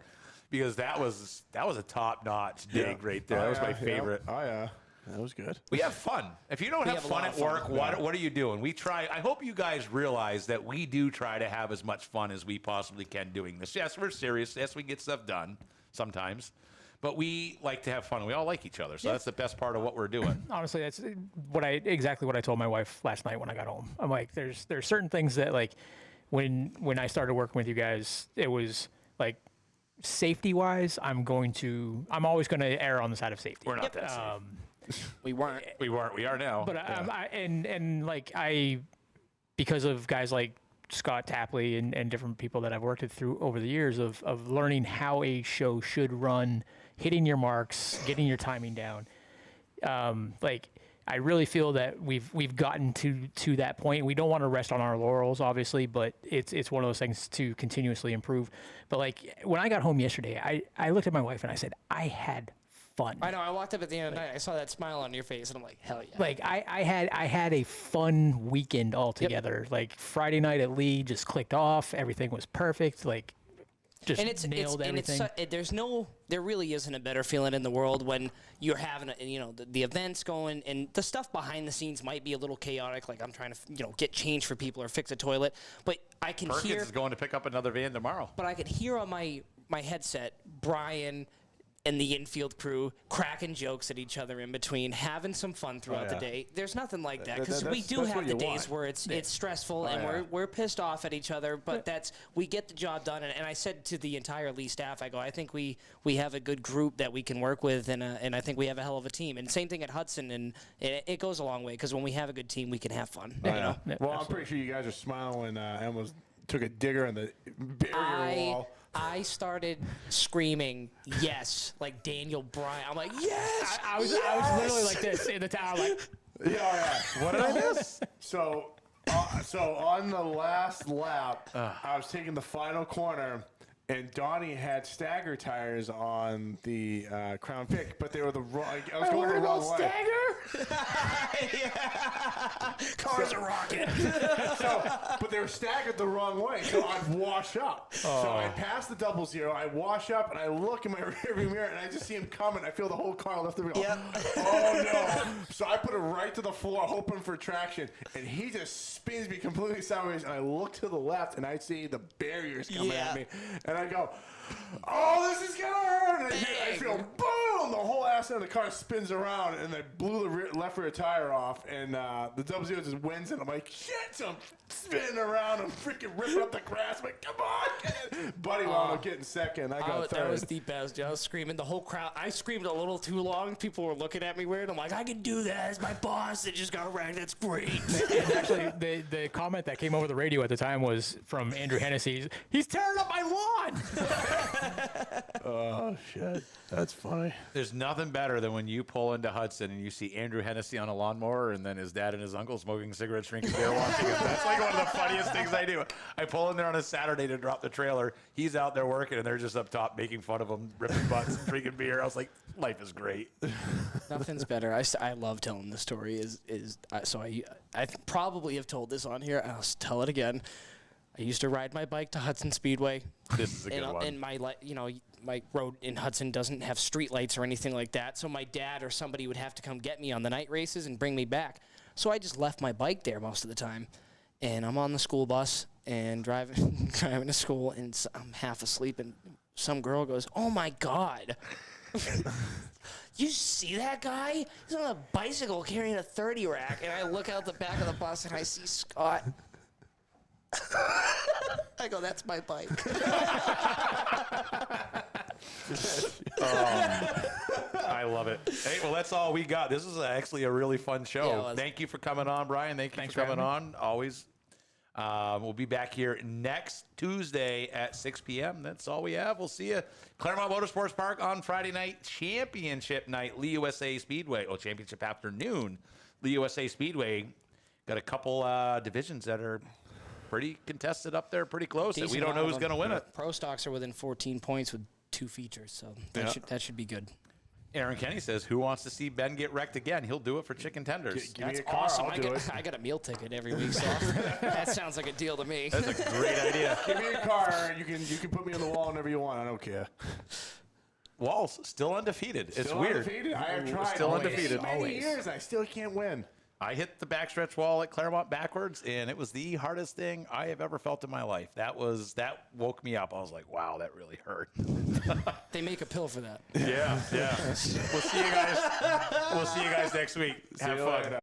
because that was a top-notch dig right there. That was my favorite. Oh, yeah. That was good. We have fun. If you don't have have a fun lot at of fun. work, what are you doing? We try. I hope you guys realize that we do try to have as much fun as we possibly can doing this. Yes, we're serious. Yes, we get stuff done sometimes. But we like to have fun. We all like each other. So that's the best part of what we're doing. Honestly, that's exactly what I told my wife last night when I got home. I'm like, there's certain things that like when I started working with you guys, it was like safety wise, I'm always going to err on the side of safety. We're not that safe. We weren't. We are now. But because of guys like Scott Tapley and different people that I've worked with through over the years of learning how a show should run, hitting your marks, getting your timing down. I really feel that we've gotten to that point. We don't want to rest on our laurels, obviously, but it's one of those things to continuously improve. But like when I got home yesterday, I looked at my wife and I said, I had fun. I know. I walked up at the end of the night. I saw that smile on your face, and I'm like, hell yeah. Like I had a fun weekend altogether. Yep. Like Friday night at Lee just clicked off. Everything was perfect. Like just nailed everything. There really isn't a better feeling in the world when you're having the events going and the stuff behind the scenes might be a little chaotic. Like I'm trying to get change for people or fix a toilet, but I can Perkins hear. is going to pick up another van tomorrow. But I could hear on my headset Brian and the infield crew cracking jokes at each other in between, having some fun throughout the day. There's nothing like that because we do have the days where it's stressful and we're pissed off at each other, but we get the job done. And I said to the entire Lee staff, I go, I think we have a good group that we can work with, and I think we have a hell of a team. And same thing at Hudson, and it goes a long way because when we have a good team, we can have fun. You know? Yeah, well, I'm pretty sure you guys are smiling when Emma took a digger in the barrier wall. I started screaming, yes, like Daniel Bryan. I'm like, yes! I was literally like this in the tower, like. Yeah. What did I miss? So on the last lap, I was taking the final corner, and Donnie had stagger tires on the Crown Vic, but they were the wrong. I was going the wrong way. Cars are rocking. But they were staggered the wrong way, so I'd wash up. So I pass the 00, I wash up, and I look in my rearview mirror, and I just see him coming. I feel the whole car lift up and go, oh no. So I put it right to the floor, hoping for traction, and he just spins me completely sideways, and I look to the left, and I see the barriers coming at me, and I go, oh, this is gonna hurt! And I feel boom! The whole ass end of the car spins around, and I blew the left rear tire off, and the 00 just wins, and I'm like, shit! So I'm spinning around, I'm freaking ripping up the grass. I'm like, come on, get it! Buddy wound up getting second. I got third. That was the best. I was screaming. The whole crowd. I screamed a little too long. People were looking at me weird. I'm like, I can do that. It's my boss that just got wrecked. That's great. And actually, the comment that came over the radio at the time was from Andrew Hennessy. He's tearing up my lawn. Oh, shit. That's funny. There's nothing better than when you pull into Hudson and you see Andrew Hennessy on a lawnmower and then his dad and his uncle smoking cigarettes, drinking beer, watching him. That's like one of the funniest things I do. I pull in there on a Saturday to drop the trailer. He's out there working and they're just up top making fun of him, ripping butts, drinking beer. I was like, life is great. Nothing's better. I love telling the story. I probably have told this on here. I'll tell it again. I used to ride my bike to Hudson Speedway. This is a good one. And my road in Hudson doesn't have street lights or anything like that. So my dad or somebody would have to come get me on the night races and bring me back. So I just left my bike there most of the time. And I'm on the school bus and driving to school, and I'm half asleep, and some girl goes, "Oh my God. You see that guy? He's on a bicycle carrying a 30 rack." And I look out the back of the bus and I see Scott. I go, "That's my bike." I love it. Hey, well, that's all we got. This is actually a really fun show. Yeah, Thank you for coming on, Brian. Thanks for coming on. Always. We'll be back here next Tuesday at 6 p.m. That's all we have. We'll see you. Claremont Motorsports Park on Friday night. Championship night, Lee USA Speedway. Oh, championship afternoon, Lee USA Speedway. Got a couple divisions that are pretty contested up there, pretty close. That we don't know who's going to win it. Pro stocks are within 14 points with 2 features, so that should be good. Aaron Kenny says, "Who wants to see Ben get wrecked again? He'll do it for chicken tenders." Give me That's a car, awesome. I'll do it. I got a meal ticket every week, so that sounds like a deal to me. That's a great idea. Give me a car. You can put me on the wall whenever you want. I don't care. Walls still undefeated. It's Still weird. undefeated. I have tried. Still undefeated. Many years, I still can't win. I hit the backstretch wall at Claremont backwards, and it was the hardest thing I have ever felt in my life. That woke me up. I was like, wow, that really hurt. They make a pill for that. Yeah. We'll see you guys next week. Have fun.